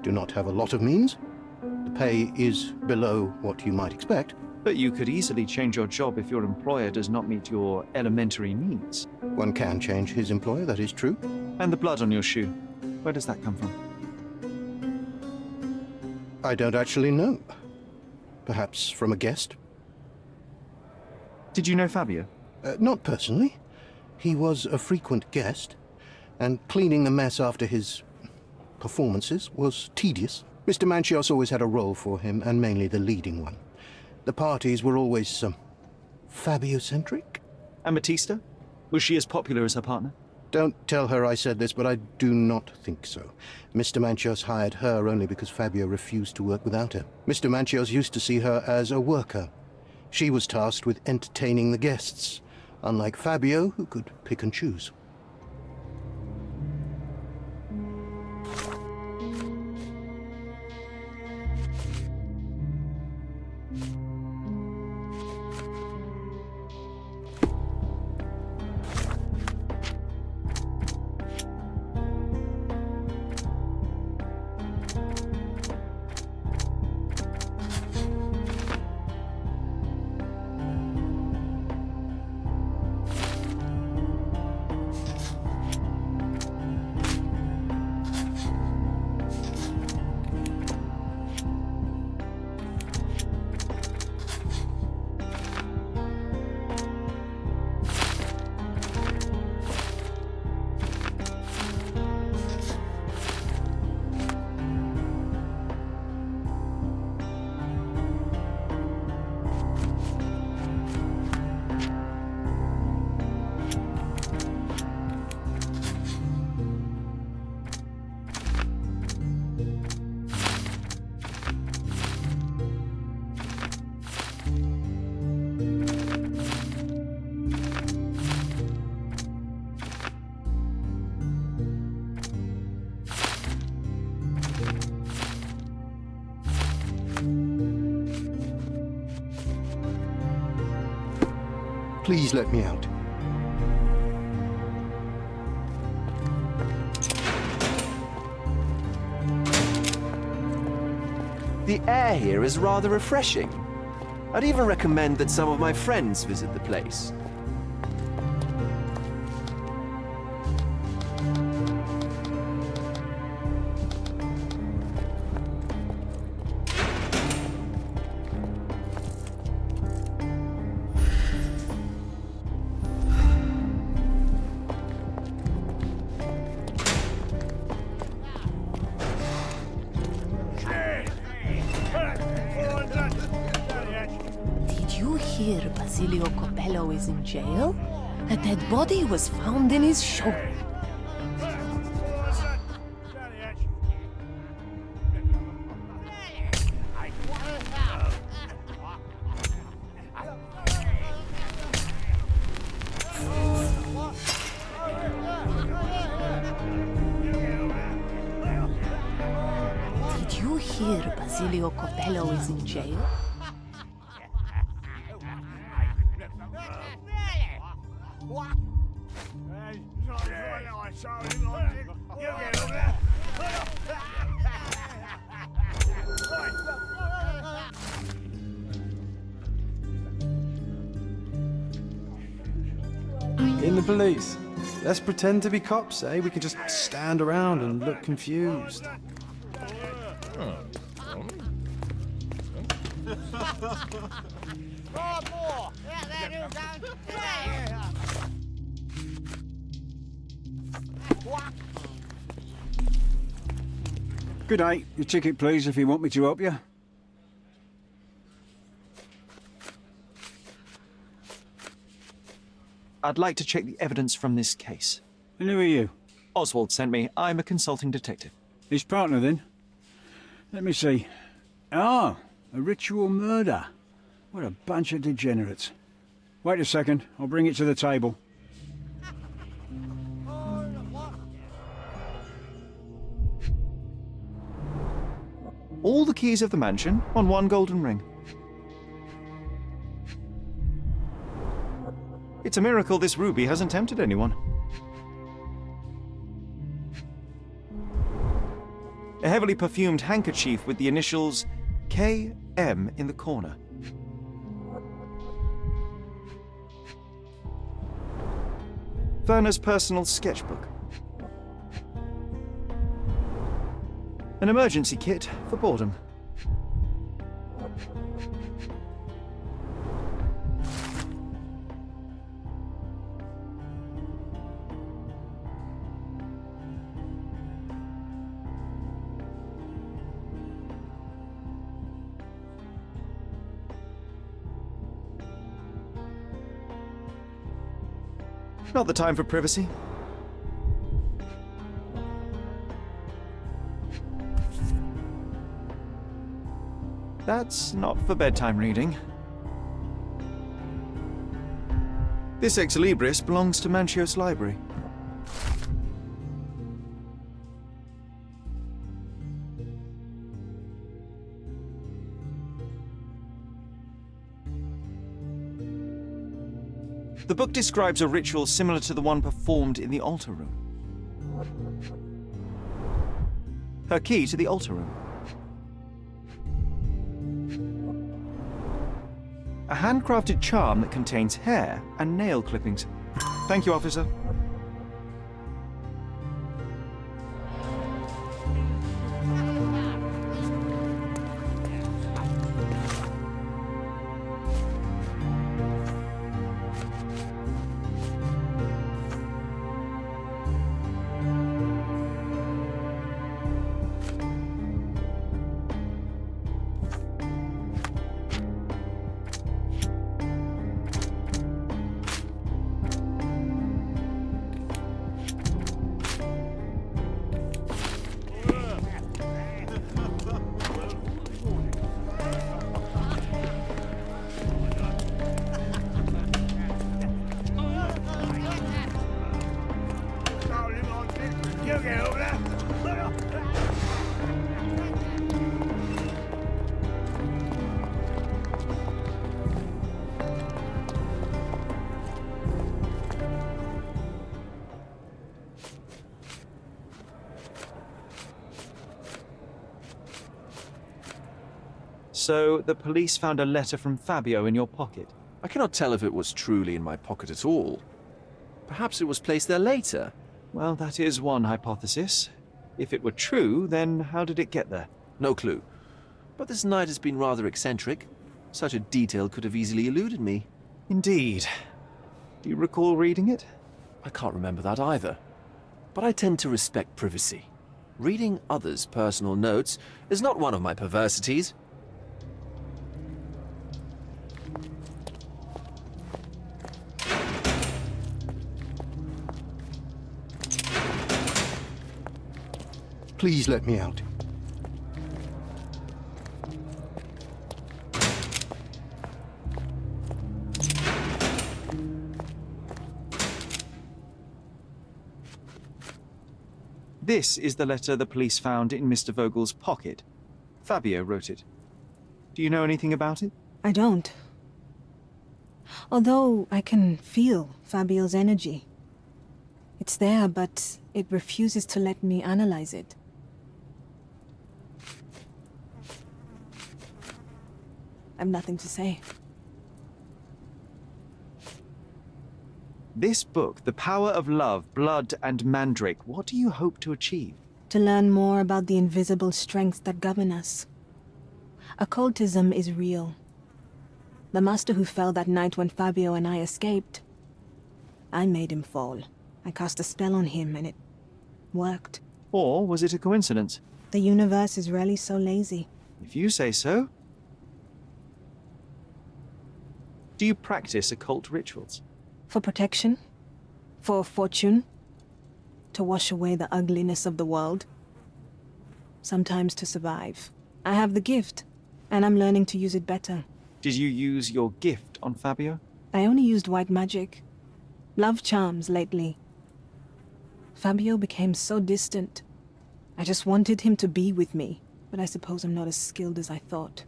do not have a lot of means. The pay is below what you might expect. But you could easily change your job if your employer does not meet your elementary needs. One can change his employer, that is true. And the blood on your shoe, where does that come from? I don't actually know. Perhaps from a guest? Did you know Fabio? Not personally. He was a frequent guest, and cleaning the mess after his performances was tedious. Mr. Manchios always had a role for him, and mainly the leading one. The parties were always, Fabio-centric? And Batista? Was she as popular as her partner? Don't tell her I said this, but I do not think so. Mr. Manchios hired her only because Fabio refused to work without her. Mr. Manchios used to see her as a worker. She was tasked with entertaining the guests, unlike Fabio, who could pick and choose. Please let me out. The air here is rather refreshing. I'd even recommend that some of my friends visit the place. Is in jail? A dead body was found in his shop. Did you hear Basilio Copello is in jail? In the police. Let's pretend to be cops, eh? We can just stand around and look confused. Good night. Your ticket, please, if you want me to help you. I'd like to check the evidence from this case. And who are you? Oswald sent me. I'm a consulting detective. His partner, then? Let me see. Ah, a ritual murder. What a bunch of degenerates. Wait a second. I'll bring it to the table. All the keys of the mansion on one golden ring. It's a miracle this ruby hasn't tempted anyone. A heavily perfumed handkerchief with the initials KM in the corner. Werner's personal sketchbook. An emergency kit for boredom. Not the time for privacy. That's not for bedtime reading. This Ex Libris belongs to Manchios' library. The book describes a ritual similar to the one performed in the altar room. Her key to the altar room. A handcrafted charm that contains hair and nail clippings. Thank you, officer. So, the police found a letter from Fabio in your pocket? I cannot tell if it was truly in my pocket at all. Perhaps it was placed there later. Well, that is one hypothesis. If it were true, then how did it get there? No clue. But this night has been rather eccentric. Such a detail could have easily eluded me. Indeed. Do you recall reading it? I can't remember that either. But I tend to respect privacy. Reading others' personal notes is not one of my perversities. Please let me out. This is the letter the police found in Mr. Vogel's pocket. Fabio wrote it. Do you know anything about it? I don't. Although I can feel Fabio's energy. It's there, but it refuses to let me analyze it. I've nothing to say. This book, The Power of Love, Blood, and Mandrake, what do you hope to achieve? To learn more about the invisible strengths that govern us. Occultism is real. The master who fell that night when Fabio and I escaped, I made him fall. I cast a spell on him and it worked. Or was it a coincidence? The universe is rarely so lazy. If you say so. Do you practice occult rituals? For protection? For fortune? To wash away the ugliness of the world? Sometimes to survive. I have the gift, and I'm learning to use it better. Did you use your gift on Fabio? I only used white magic. Love charms lately. Fabio became so distant. I just wanted him to be with me. but I suppose I'm not as skilled as I thought.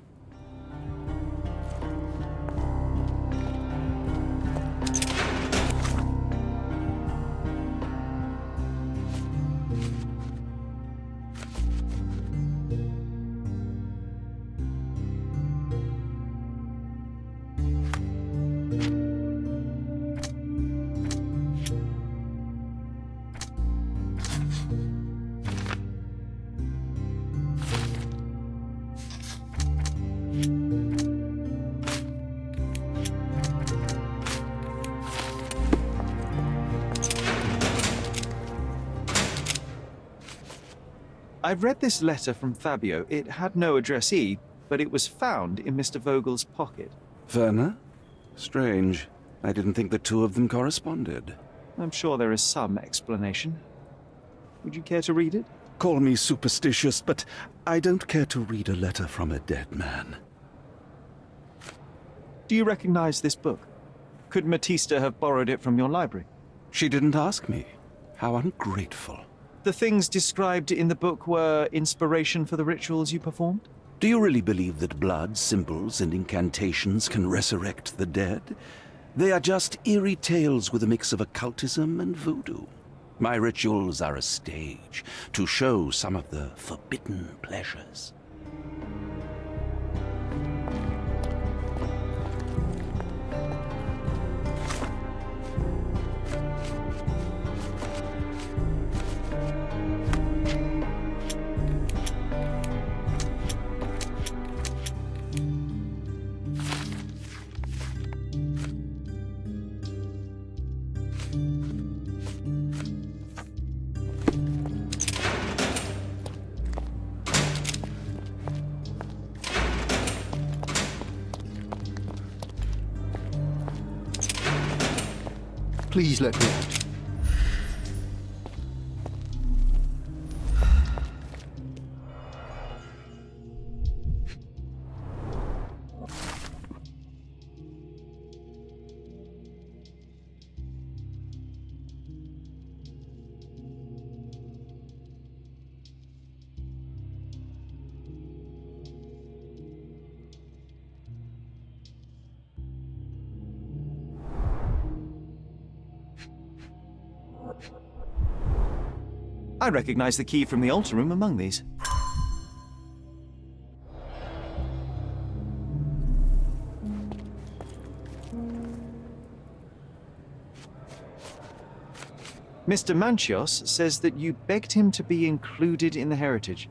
I've read this letter from Fabio. It had no addressee, but it was found in Mr. Vogel's pocket. Werner? Strange. I didn't think the two of them corresponded. I'm sure there is some explanation. Would you care to read it? Call me superstitious, but I don't care to read a letter from a dead man. Do you recognize this book? Could Matista have borrowed it from your library? She didn't ask me. How ungrateful. The things described in the book were inspiration for the rituals you performed? Do you really believe that blood, symbols, and incantations can resurrect the dead? They are just eerie tales with a mix of occultism and voodoo. My rituals are a stage to show some of the forbidden pleasures. Please let me out. I recognize the key from the altar room among these. Mr. Manchios says that you begged him to be included in the heritage.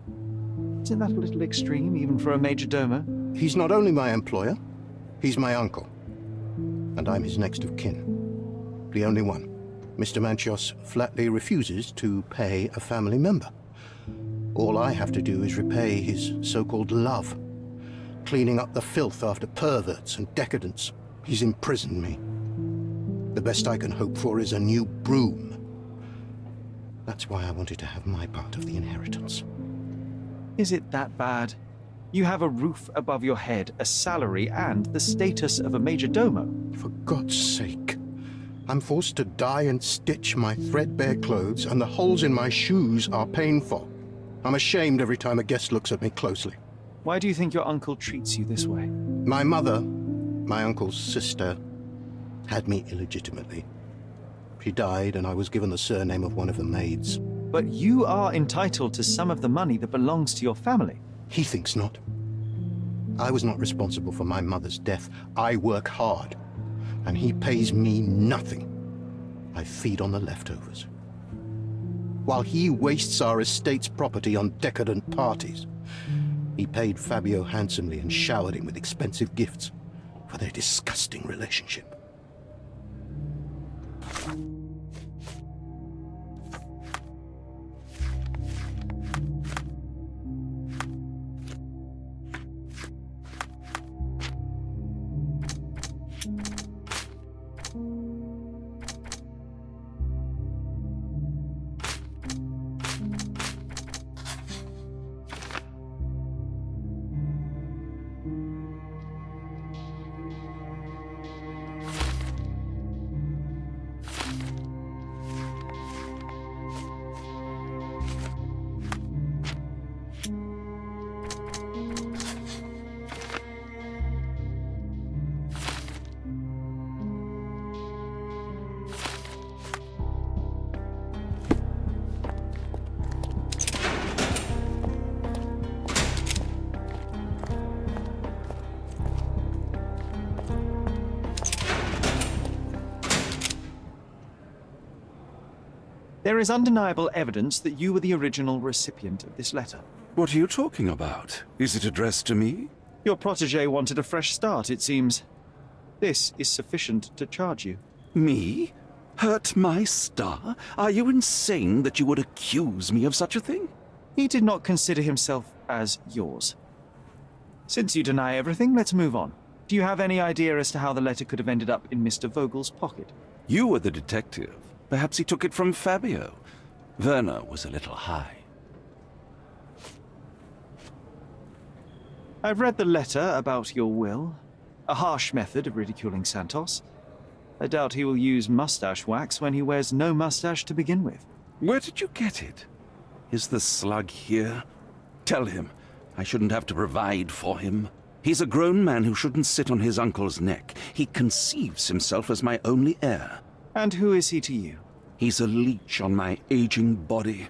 Isn't that a little extreme, even for a major domo? He's not only my employer, he's my uncle. And I'm his next of kin. The only one. Mr. Manchios flatly refuses to pay a family member. All I have to do is repay his so-called love, cleaning up the filth after perverts and decadents. He's imprisoned me. The best I can hope for is a new broom. That's why I wanted to have my part of the inheritance. Is it that bad? You have a roof above your head, a salary, and the status of a major domo. For God's sake. I'm forced to dye and stitch my threadbare clothes, and the holes in my shoes are painful. I'm ashamed every time a guest looks at me closely. Why do you think your uncle treats you this way? My mother, my uncle's sister, had me illegitimately. She died, and I was given the surname of one of the maids. But you are entitled to some of the money that belongs to your family. He thinks not. I was not responsible for my mother's death. I work hard, and he pays me nothing. I feed on the leftovers. While he wastes our estate's property on decadent parties, he paid Fabio handsomely and showered him with expensive gifts for their disgusting relationship. There is undeniable evidence that you were the original recipient of this letter. What are you talking about? Is it addressed to me? Your protege wanted a fresh start, it seems. This is sufficient to charge you. Me? Hurt my star? Are you insane that you would accuse me of such a thing? He did not consider himself as yours. Since you deny everything, let's move on. Do you have any idea as to how the letter could have ended up in Mr. Vogel's pocket? You were the detective. Perhaps he took it from Fabio. Werner was a little high. I've read the letter about your will. A harsh method of ridiculing Santos. I doubt he will use mustache wax when he wears no mustache to begin with. Where did you get it? Is the slug here? Tell him. I shouldn't have to provide for him. He's a grown man who shouldn't sit on his uncle's neck. He conceives himself as my only heir. And who is he to you? He's a leech on my aging body.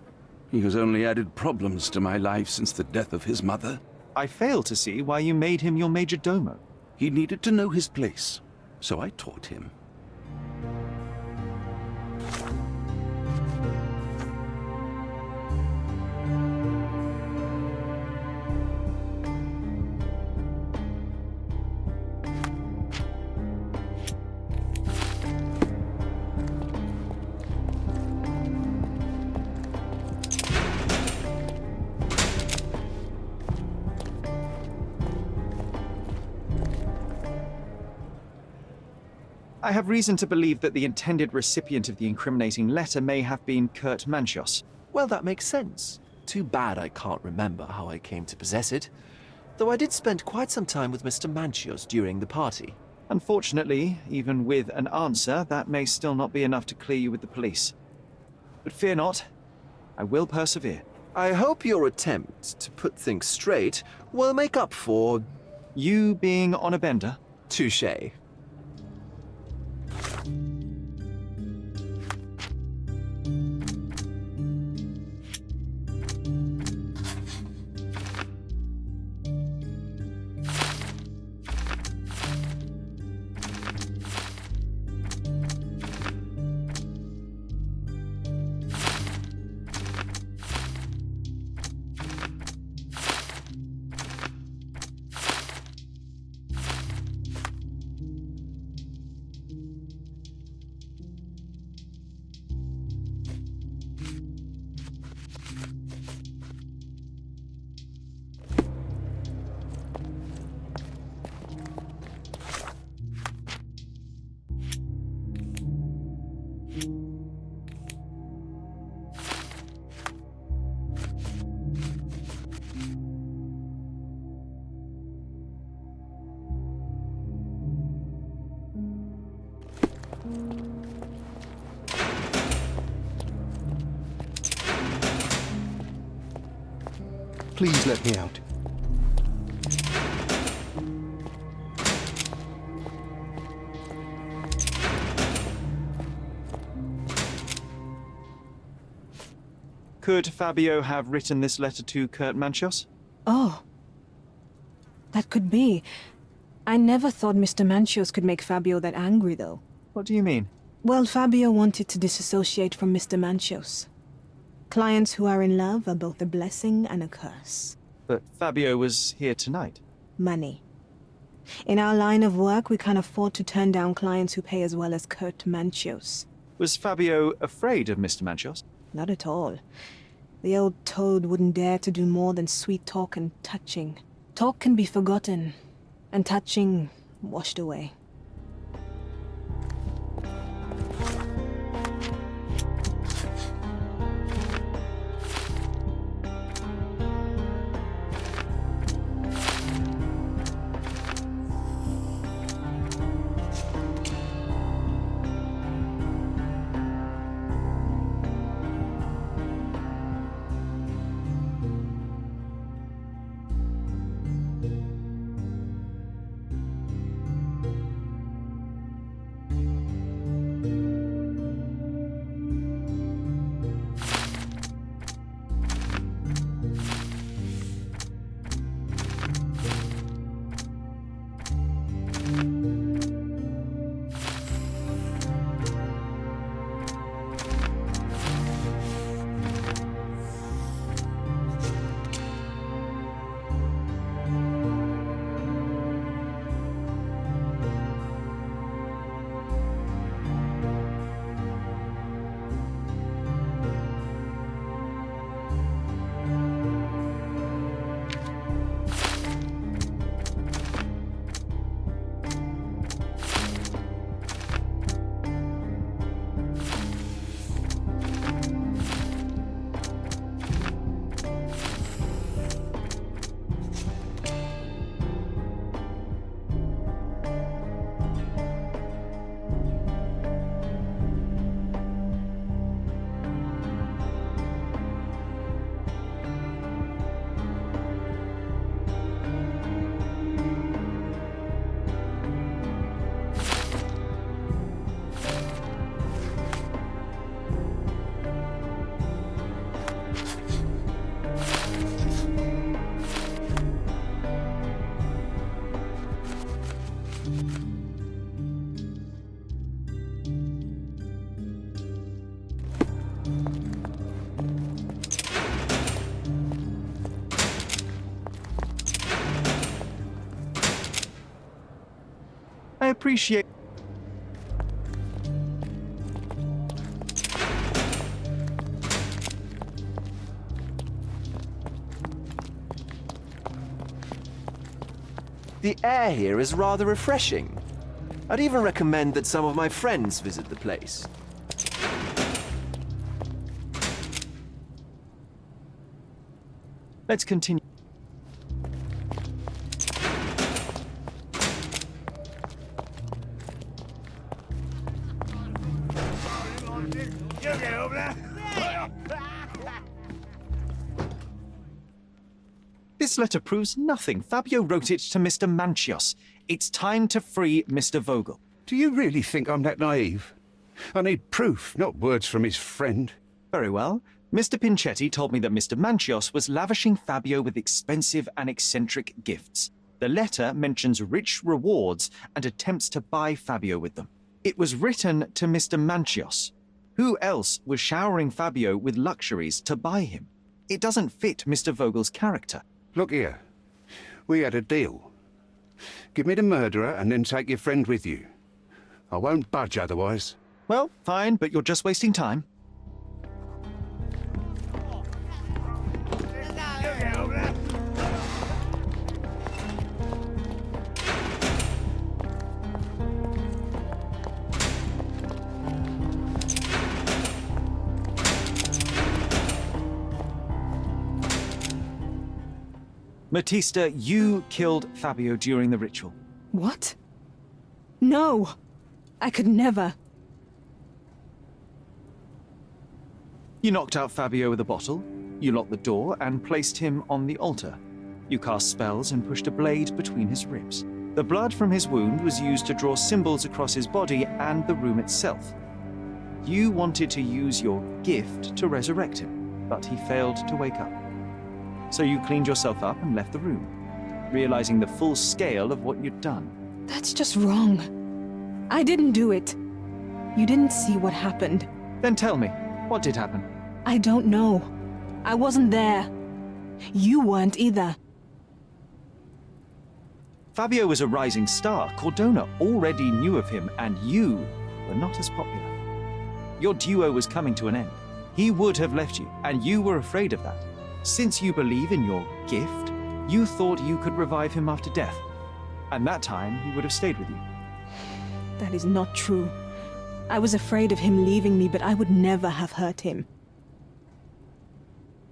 He has only added problems to my life since the death of his mother. I fail to see why you made him your major domo. He needed to know his place, so I taught him. I have reason to believe that the intended recipient of the incriminating letter may have been Kurt Manchios. Well, that makes sense. Too bad I can't remember how I came to possess it. Though I did spend quite some time with Mr. Manchios during the party. Unfortunately, even with an answer, that may still not be enough to clear you with the police. But fear not, I will persevere. I hope your attempt to put things straight will make up for... You being on a bender? Touché. Please let me out. Could Fabio have written this letter to Kurt Manchios? Oh. That could be. I never thought Mr. Manchios could make Fabio that angry, though. What do you mean? Well, Fabio wanted to disassociate from Mr. Manchios. Clients who are in love are both a blessing and a curse. But Fabio was here tonight. Money. In our line of work, we can't afford to turn down clients who pay as well as Kurt Manchios. Was Fabio afraid of Mr. Manchios? Not at all. The old toad wouldn't dare to do more than sweet talk and touching. Talk can be forgotten, and touching washed away. I appreciate... The air here is rather refreshing. I'd even recommend that some of my friends visit the place. Let's continue. This letter proves nothing. Fabio wrote it to Mr. Manchios. It's time to free Mr. Vogel. Do you really think I'm that naive? I need proof, not words from his friend. Very well. Mr. Pinchetti told me that Mr. Manchios was lavishing Fabio with expensive and eccentric gifts. The letter mentions rich rewards and attempts to buy Fabio with them. It was written to Mr. Manchios. Who else was showering Fabio with luxuries to buy him? It doesn't fit Mr. Vogel's character. Look here. We had a deal. Give me the murderer and then take your friend with you. I won't budge otherwise. Well, fine, but you're just wasting time. Matista, you killed Fabio during the ritual. What? No! I could never. You knocked out Fabio with a bottle, you locked the door and placed him on the altar. You cast spells and pushed a blade between his ribs. The blood from his wound was used to draw symbols across his body and the room itself. You wanted to use your gift to resurrect him, but he failed to wake up. So you cleaned yourself up and left the room, realizing the full scale of what you'd done. That's just wrong. I didn't do it. You didn't see what happened. Then tell me, what did happen? I don't know. I wasn't there. You weren't either. Fabio was a rising star. Cordona already knew of him, and you were not as popular. Your duo was coming to an end. He would have left you, and you were afraid of that. Since you believe in your gift, you thought you could revive him after death. And that time, he would have stayed with you. That is not true. I was afraid of him leaving me, but I would never have hurt him.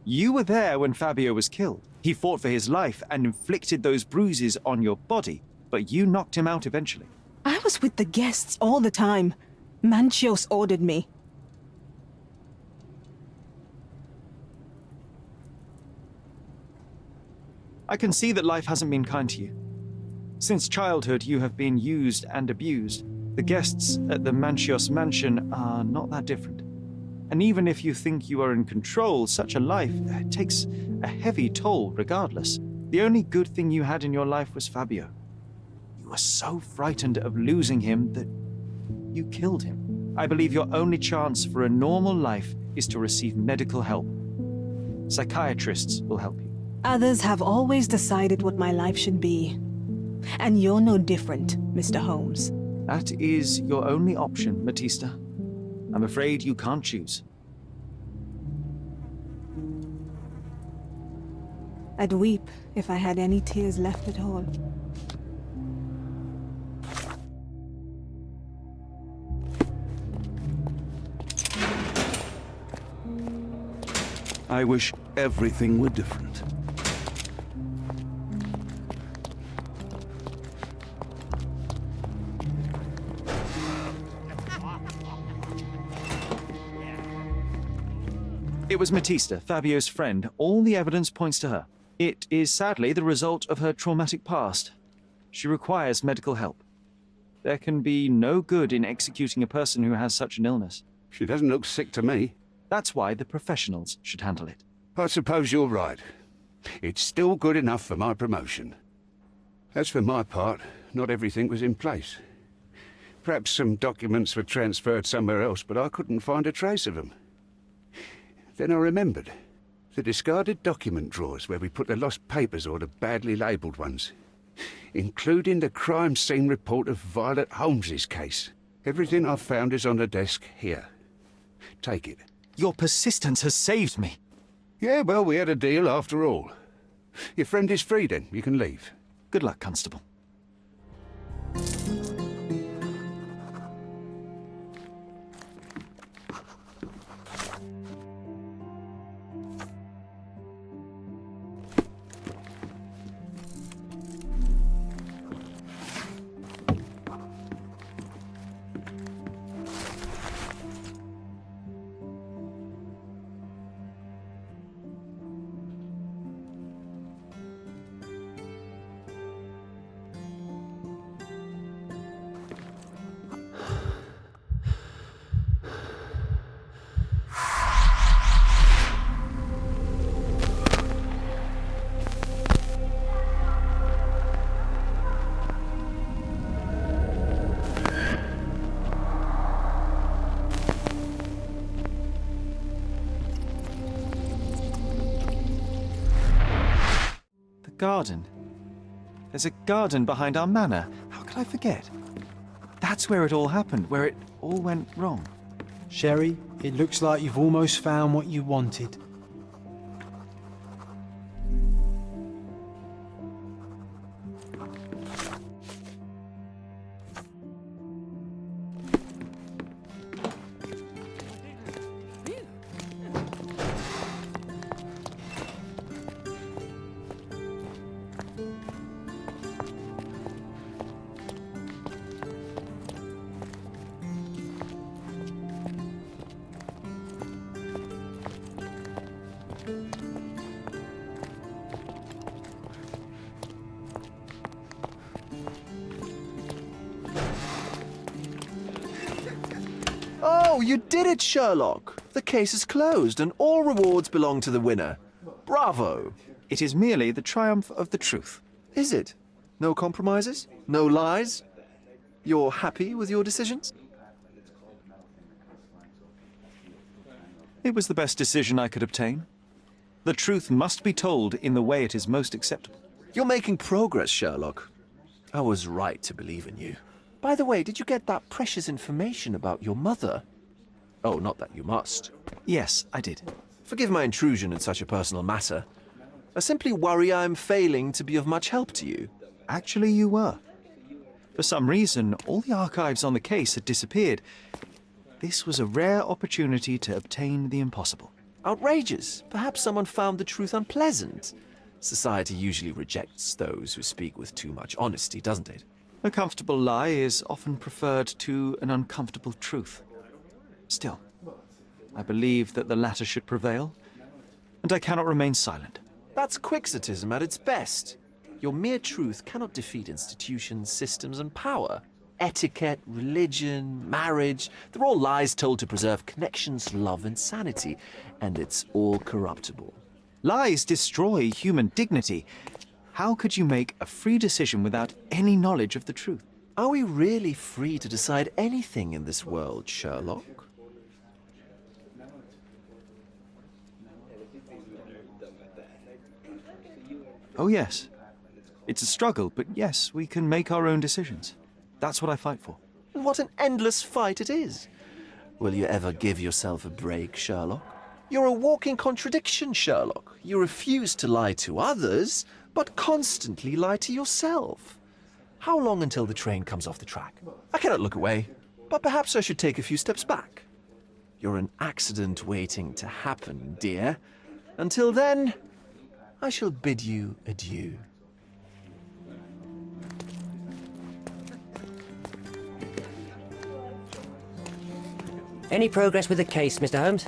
You were there when Fabio was killed. He fought for his life and inflicted those bruises on your body, but you knocked him out eventually. I was with the guests all the time. Manchios ordered me. I can see that life hasn't been kind to you. Since childhood, you have been used and abused. The guests at the Manchios mansion are not that different. And even if you think you are in control, such a life takes a heavy toll regardless. The only good thing you had in your life was Fabio. You were so frightened of losing him that you killed him. I believe your only chance for a normal life is to receive medical help. Psychiatrists will help you. Others have always decided what my life should be. And you're no different, Mr. Holmes. That is your only option, Matista. I'm afraid you can't choose. I'd weep if I had any tears left at all. I wish everything were different. It was Matista, Fabio's friend. All the evidence points to her. It is sadly the result of her traumatic past. She requires medical help. There can be no good in executing a person who has such an illness. She doesn't look sick to me. That's why the professionals should handle it. I suppose you're right. It's still good enough for my promotion. As for my part, not everything was in place. Perhaps some documents were transferred somewhere else, but I couldn't find a trace of them. Then I remembered. The discarded document drawers where we put the lost papers or the badly labelled ones. Including the crime scene report of Violet Holmes's case. Everything I've found is on the desk here. Take it. Your persistence has saved me. Yeah, well, we had a deal after all. Your friend is free then. You can leave. Good luck, Constable. Garden. There's a garden behind our manor. How could I forget? That's where it all happened, where it all went wrong. Sherry, it looks like you've almost found what you wanted. Oh, you did it, Sherlock! The case is closed and all rewards belong to the winner. Bravo! It is merely the triumph of the truth. Is it? No compromises? No lies? You're happy with your decisions? It was the best decision I could obtain. The truth must be told in the way it is most acceptable. You're making progress, Sherlock. I was right to believe in you. By the way, did you get that precious information about your mother? Oh, not that you must. Yes, I did. Forgive my intrusion in such a personal matter. I simply worry I'm failing to be of much help to you. Actually, you were. For some reason, all the archives on the case had disappeared. This was a rare opportunity to obtain the impossible. Outrageous. Perhaps someone found the truth unpleasant. Society usually rejects those who speak with too much honesty, doesn't it? A comfortable lie is often preferred to an uncomfortable truth. Still, I believe that the latter should prevail, and I cannot remain silent. That's quixotism at its best. Your mere truth cannot defeat institutions, systems, and power. Etiquette, religion, marriage, they're all lies told to preserve connections, love, and sanity, and it's all corruptible. Lies destroy human dignity. How could you make a free decision without any knowledge of the truth? Are we really free to decide anything in this world, Sherlock? Oh, yes. It's a struggle, but yes, we can make our own decisions. That's what I fight for. What an endless fight it is. Will you ever give yourself a break, Sherlock? You're a walking contradiction, Sherlock. You refuse to lie to others, but constantly lie to yourself. How long until the train comes off the track? I cannot look away, but perhaps I should take a few steps back. You're an accident waiting to happen, dear. Until then, I shall bid you adieu. Any progress with the case, Mr. Holmes?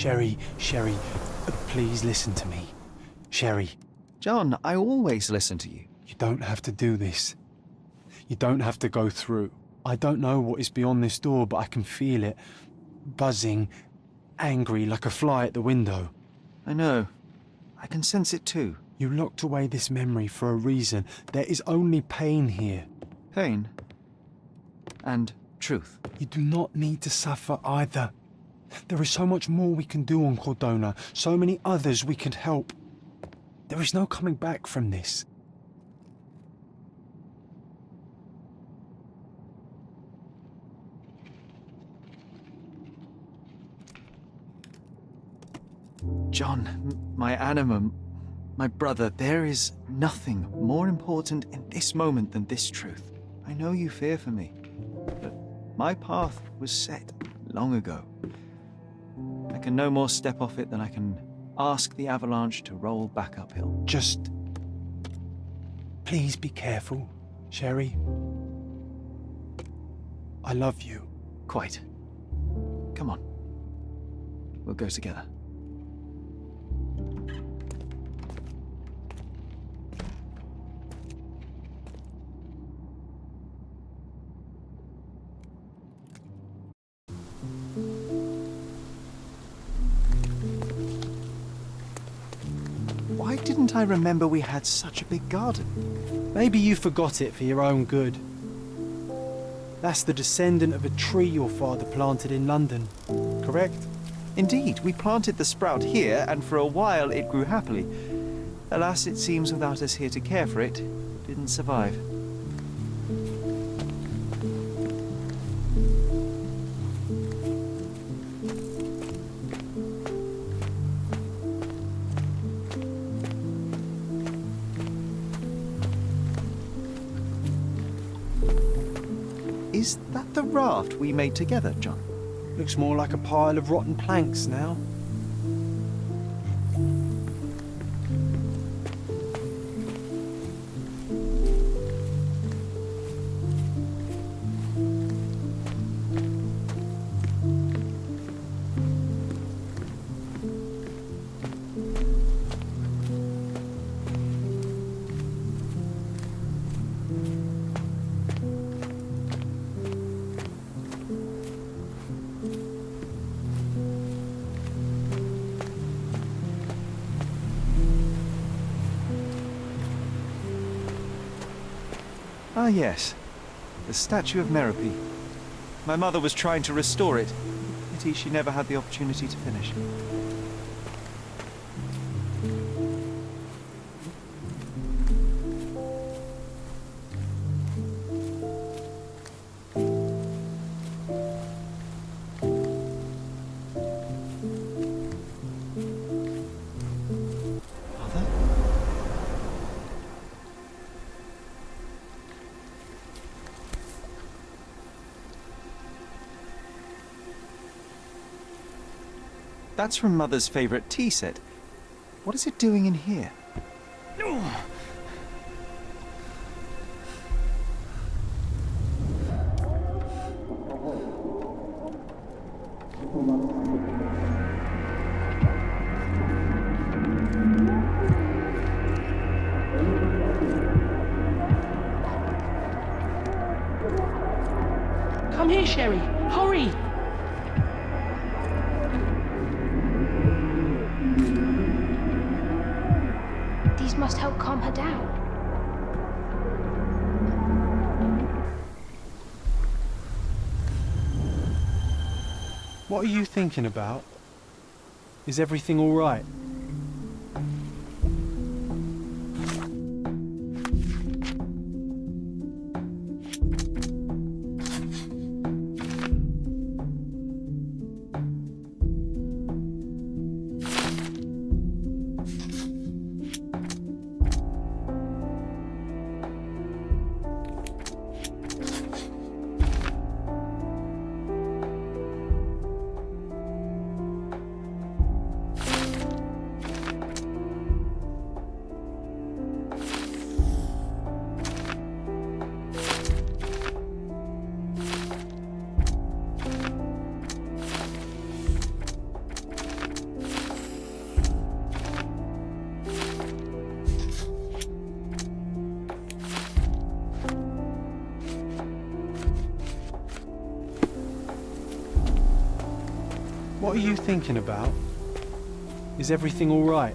Sherry, please listen to me. Sherry. John, I always listen to you. You don't have to do this. You don't have to go through. I don't know what is beyond this door, but I can feel it. Buzzing, angry, like a fly at the window. I know. I can sense it too. You locked away this memory for a reason. There is only pain here. Pain? And truth. You do not need to suffer either. There is so much more we can do on Cordona, so many others we can help. There is no coming back from this. John, my animum, my brother, there is nothing more important in this moment than this truth. I know you fear for me, but my path was set long ago. I can no more step off it than I can ask the avalanche to roll back uphill. Just... please be careful, Sherry. I love you. Quite. Come on. We'll go together. Why didn't I remember we had such a big garden? Maybe you forgot it for your own good. That's the descendant of a tree your father planted in London, correct? Indeed, we planted the sprout here, and for a while it grew happily. Alas, it seems without us here to care for it, it didn't survive. Is that the raft we made together, John? Looks more like a pile of rotten planks now. Ah, yes. The statue of Merope. My mother was trying to restore it. Pity she never had the opportunity to finish. That's from Mother's favorite tea set. What is it doing in here? Come here, Sherry. Hurry! These must help calm her down. What are you thinking about? Is everything all right? What are you thinking about? Is everything all right?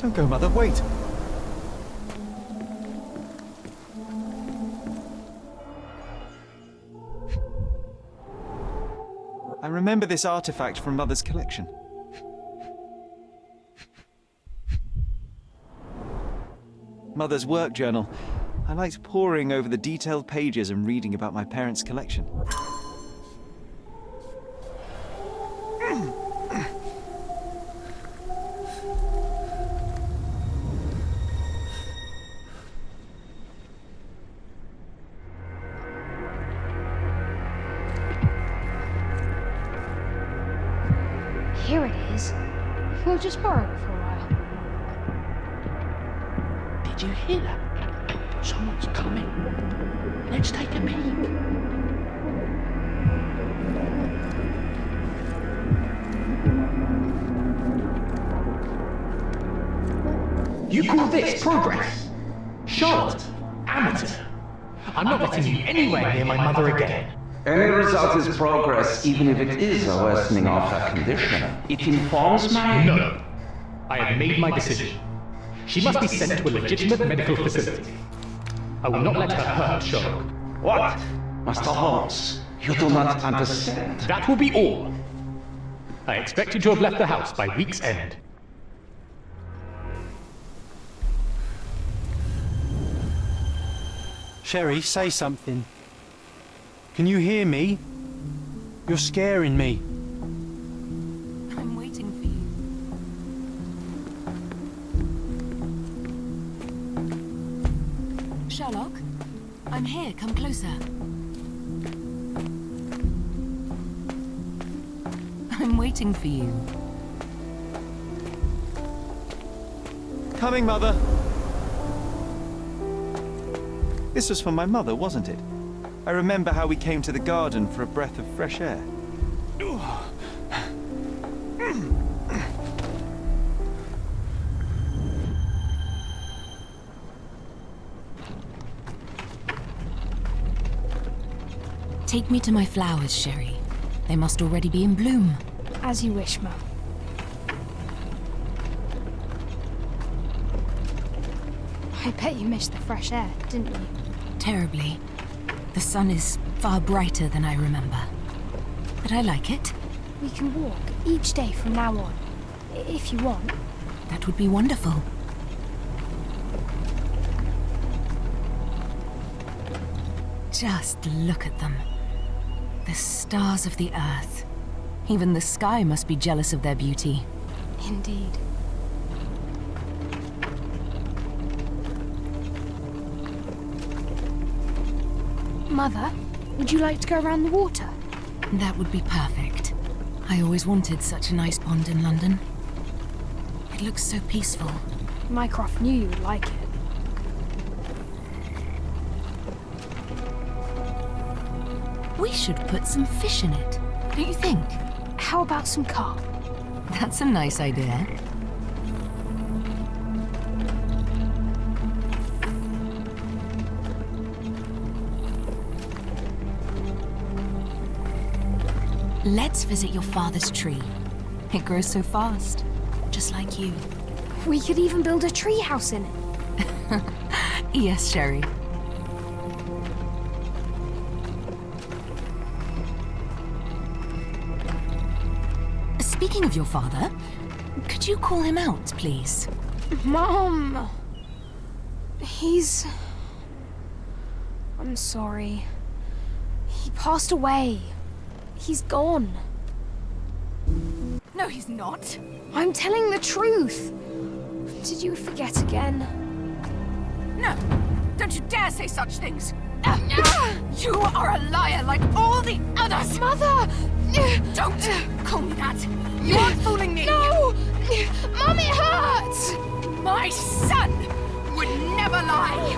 Don't go, Mother, wait! I remember this artifact from Mother's collection. Mother's work journal. I liked poring over the detailed pages and reading about my parents' collection. Here it is. We'll just borrow it for a while. Did you hear that? Someone's coming. Let's take a peek. You call this progress? Charlotte, amateur. I'm not letting you anywhere near my mother again. Any result is progress, even if it is a worsening of her condition. It informs my... No. I have made my decision. She must be sent to a legitimate medical facility. I will not let her hurt Sherlock. What? Master Holmes, you do not understand. That will be all. I expect you to have left the house by week's end. Sherry, say something. Can you hear me? You're scaring me. I'm waiting for you. Sherlock, I'm here. Come closer. I'm waiting for you. Coming, Mother! This was for my mother, wasn't it? I remember how we came to the garden for a breath of fresh air. Take me to my flowers, Sherry. They must already be in bloom. As you wish, Mum. I bet you missed the fresh air, didn't you? Terribly. The sun is far brighter than I remember. But I like it. We can walk each day from now on, if you want. That would be wonderful. Just look at them. The stars of the earth. Even the sky must be jealous of their beauty. Indeed. Mother, would you like to go around the water? That would be perfect. I always wanted such a nice pond in London. It looks so peaceful. Mycroft knew you would like it. We should put some fish in it, don't you think? How about some carp? That's a nice idea. Let's visit your father's tree. It grows so fast, just like you. We could even build a tree house in it. Yes, Sherry. Speaking of your father, could you call him out, please? Mom! I'm sorry. He passed away. He's gone. No, he's not. I'm telling the truth. Did you forget again? No, don't you dare say such things. You are a liar like all the others. Mother! Don't call me that. You aren't fooling me. No! Mom, it hurts! My son would never lie.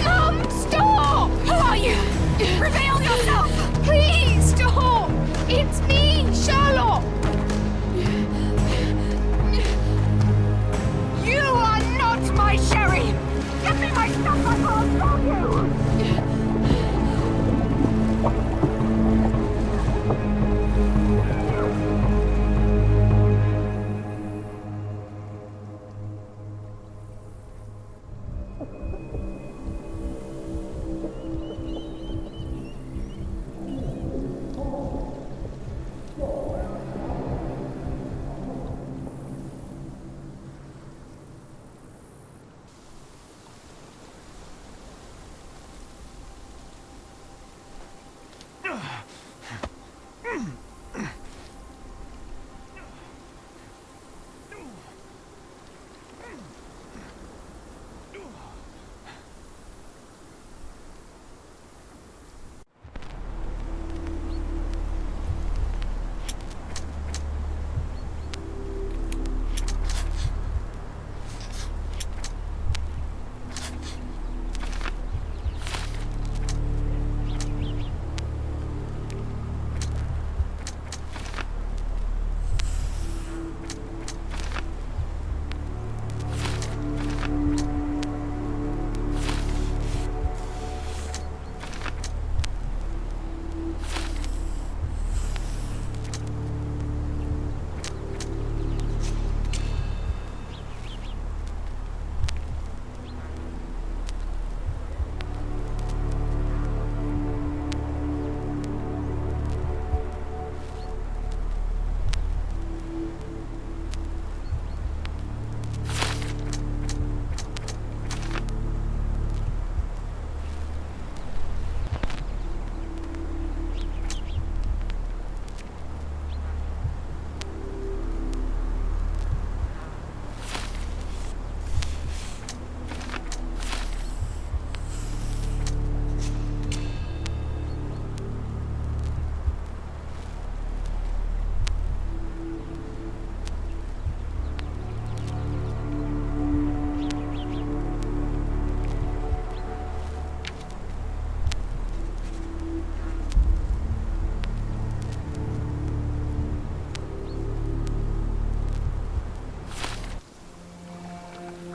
Mom, stop! Who are you? Reveal yourself! Please stop! It's me, Sherlock! You are not my Sherry! Give me my stuff, I can't tell you!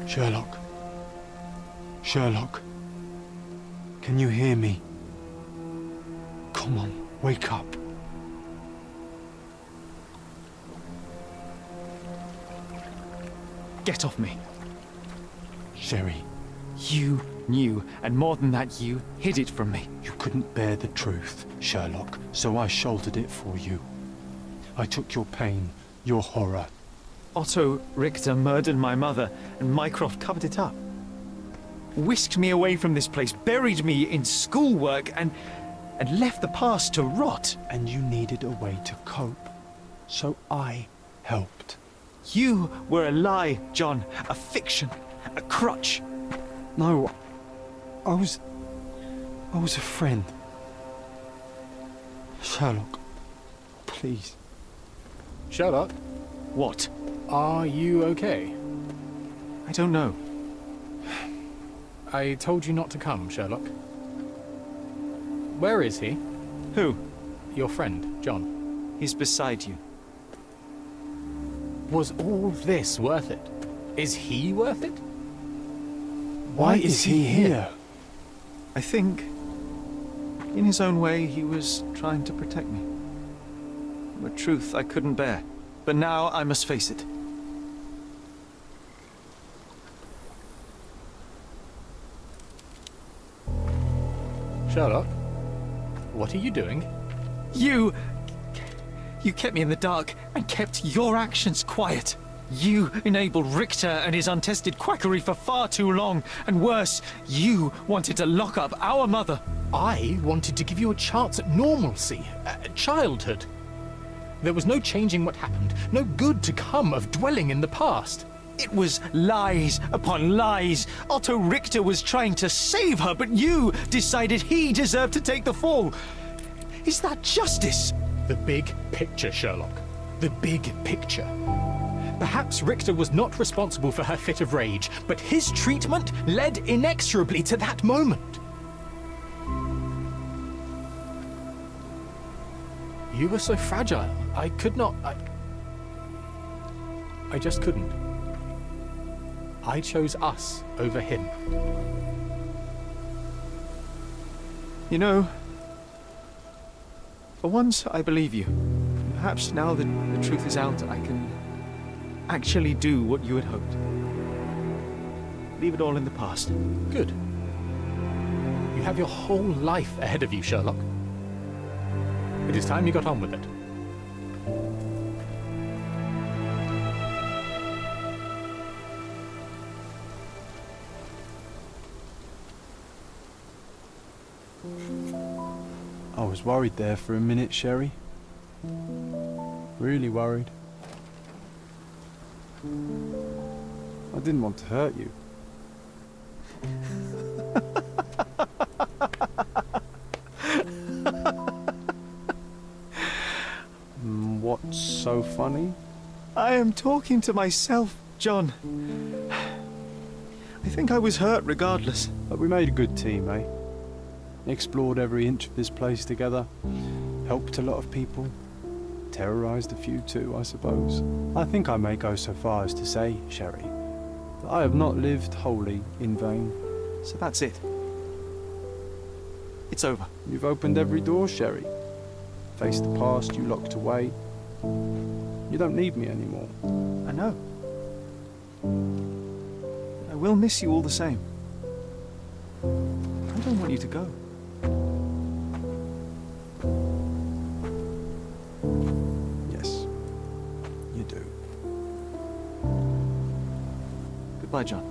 Sherlock. Sherlock. Can you hear me? Come on, wake up. Get off me. Sherry. You knew, and more than that, you hid it from me. You couldn't bear the truth, Sherlock, so I shouldered it for you. I took your pain, your horror. Otto Richter murdered my mother, and Mycroft covered it up. Whisked me away from this place, buried me in schoolwork, and left the past to rot. And you needed a way to cope, so I helped. You were a lie, John, a fiction, a crutch. No, I was a friend. Sherlock, please. Sherlock? What? Are you okay? I don't know. I told you not to come, Sherlock. Where is he? Who? Your friend, John. He's beside you. Was all this worth it? Is he worth it? Why is he here? I think, in his own way, he was trying to protect me. A truth I couldn't bear. But now I must face it. Sherlock, what are you doing? You kept me in the dark and kept your actions quiet. You enabled Richter and his untested quackery for far too long. And worse, you wanted to lock up our mother. I wanted to give you a chance at normalcy, childhood. There was no changing what happened, no good to come of dwelling in the past. It was lies upon lies. Otto Richter was trying to save her, but you decided he deserved to take the fall. Is that justice? The big picture, Sherlock. The big picture. Perhaps Richter was not responsible for her fit of rage, but his treatment led inexorably to that moment. You were so fragile. I could not. I just couldn't. I chose us over him. You know, for once I believe you. Perhaps now that the truth is out, I can actually do what you had hoped. Leave it all in the past. Good. You have your whole life ahead of you, Sherlock. It is time you got on with it. I was worried there for a minute, Sherry. Really worried. I didn't want to hurt you. What's so funny? I am talking to myself, John. I think I was hurt regardless. But we made a good team, eh? Explored every inch of this place together. Helped a lot of people. Terrorized a few too, I suppose. I think I may go so far as to say, Sherry, that I have not lived wholly in vain. So that's it. It's over. You've opened every door, Sherry. Faced the past you locked away. You don't need me anymore. I know. I will miss you all the same. I don't want you to go. Yes, you do. Goodbye, John.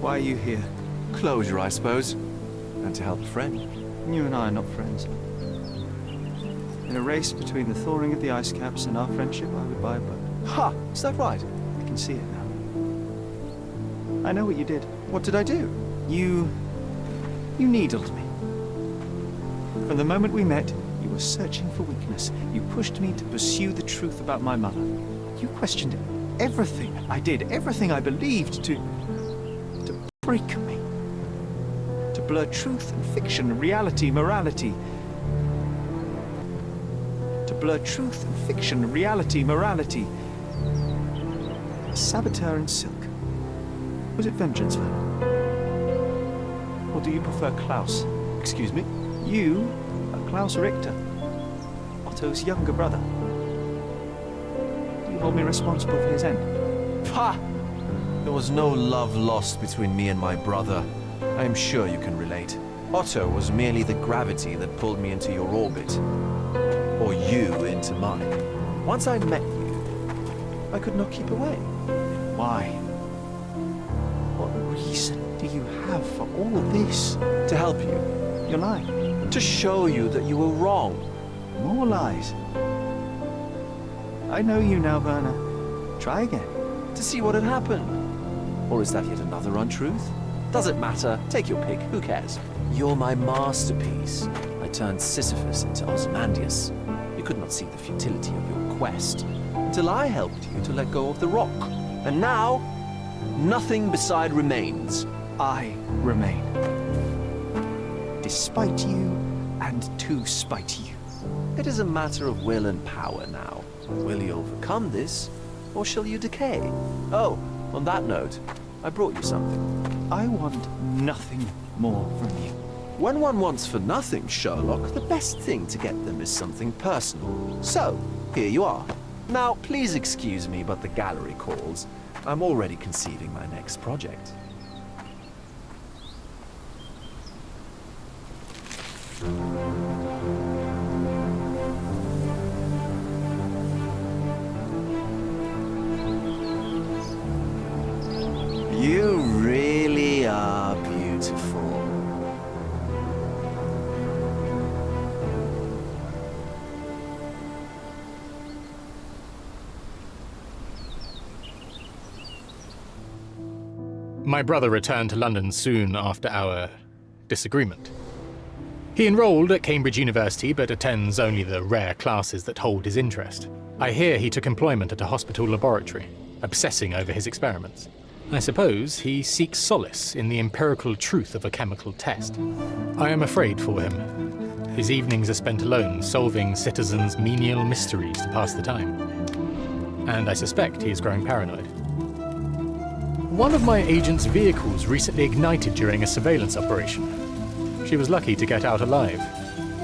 Why are you here? Closure, I suppose. And to help a friend. You and I are not friends. In a race between the thawing of the ice caps and our friendship, I would buy a boat. Ha! Is that right? I can see it now. I know what you did. What did I do? You needled me. From the moment we met, you were searching for weakness. You pushed me to pursue the truth about my mother. You questioned everything I did, everything I believed, to break me. To blur truth and fiction, reality, morality. To blur truth and fiction, reality, morality. A saboteur in silk. Was it vengeance, Werner? Or do you prefer Klaus? Excuse me? You are Klaus Richter, Otto's younger brother. Do you hold me responsible for his end? Ha! There was no love lost between me and my brother. I am sure you can relate. Otto was merely the gravity that pulled me into your orbit. Or you into mine. Once I met you, I could not keep away. Why? What reason do you have for all this? To help you. You're lying. To show you that you were wrong. More lies. I know you now, Werner. Try again. To see what had happened. Or is that yet another untruth? Doesn't matter. Take your pick. Who cares? You're my masterpiece. I turned Sisyphus into Ozymandias. You could not see the futility of your quest until I helped you to let go of the rock. And now, nothing beside remains. I remain. Despite you and to spite you. It is a matter of will and power now. Will you overcome this, or shall you decay? Oh, on that note, I brought you something. I want nothing more from you. When one wants for nothing, Sherlock, the best thing to get them is something personal. So, here you are. Now, please excuse me, but the gallery calls. I'm already conceiving my next project. My brother returned to London soon after our disagreement. He enrolled at Cambridge University, but attends only the rare classes that hold his interest. I hear he took employment at a hospital laboratory, obsessing over his experiments. I suppose he seeks solace in the empirical truth of a chemical test. I am afraid for him. His evenings are spent alone, solving citizens' menial mysteries to pass the time. And I suspect he is growing paranoid. One of my agent's vehicles recently ignited during a surveillance operation. She was lucky to get out alive.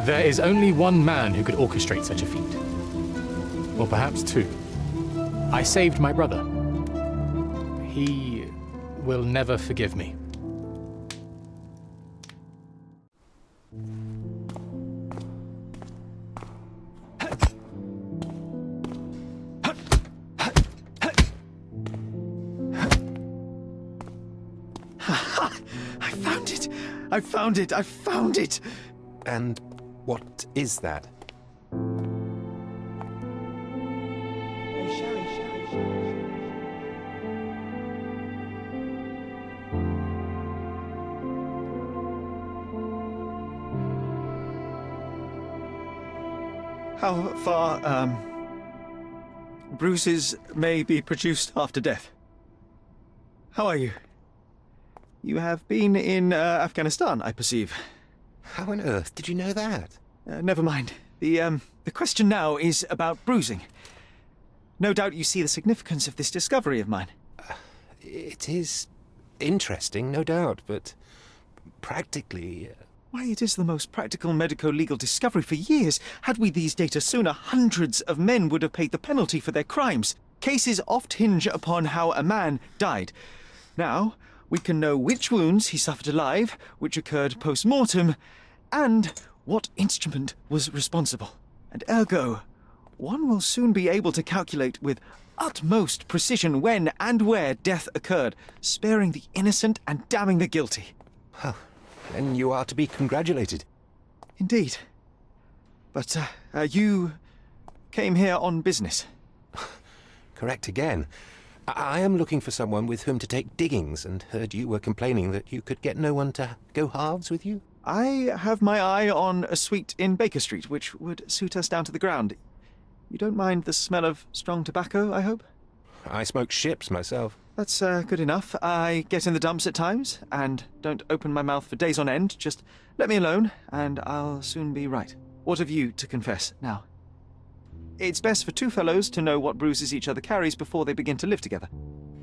There is only one man who could orchestrate such a feat. Or perhaps two. I saved my brother. He will never forgive me. I found it! I found it! And what is that? How far, bruises may be produced after death. How are you? You have been in Afghanistan, I perceive. How on earth did you know that? Never mind. The question now is about bruising. No doubt you see the significance of this discovery of mine. It is interesting, no doubt, but practically... Why, it is the most practical medico-legal discovery for years. Had we these data sooner, hundreds of men would have paid the penalty for their crimes. Cases oft hinge upon how a man died. Now, we can know which wounds he suffered alive, which occurred post-mortem, and what instrument was responsible. And ergo, one will soon be able to calculate with utmost precision when and where death occurred, sparing the innocent and damning the guilty. Well, then you are to be congratulated. Indeed. But, you came here on business. Correct again. I am looking for someone with whom to take diggings, and heard you were complaining that you could get no one to go halves with you. I have my eye on a suite in Baker Street, which would suit us down to the ground. You don't mind the smell of strong tobacco, I hope? I smoke ships myself. That's good enough. I get in the dumps at times, and don't open my mouth for days on end. Just let me alone, and I'll soon be right. What have you to confess now? It's best for two fellows to know what bruises each other carries before they begin to live together.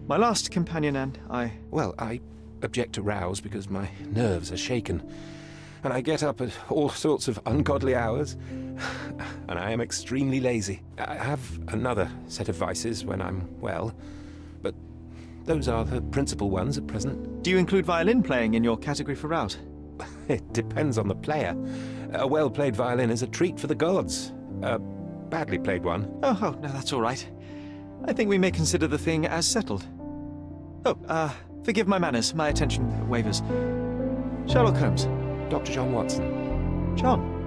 My last companion and I... Well, I object to rows because my nerves are shaken. And I get up at all sorts of ungodly hours. And I am extremely lazy. I have another set of vices when I'm well. But those are the principal ones at present. Do you include violin playing in your category for rout? It depends on the player. A well-played violin is a treat for the gods. A badly played one. Oh, no, that's all right. I think we may consider the thing as settled. Oh, forgive my manners. My attention wavers. Sherlock Holmes. Dr. John Watson. John.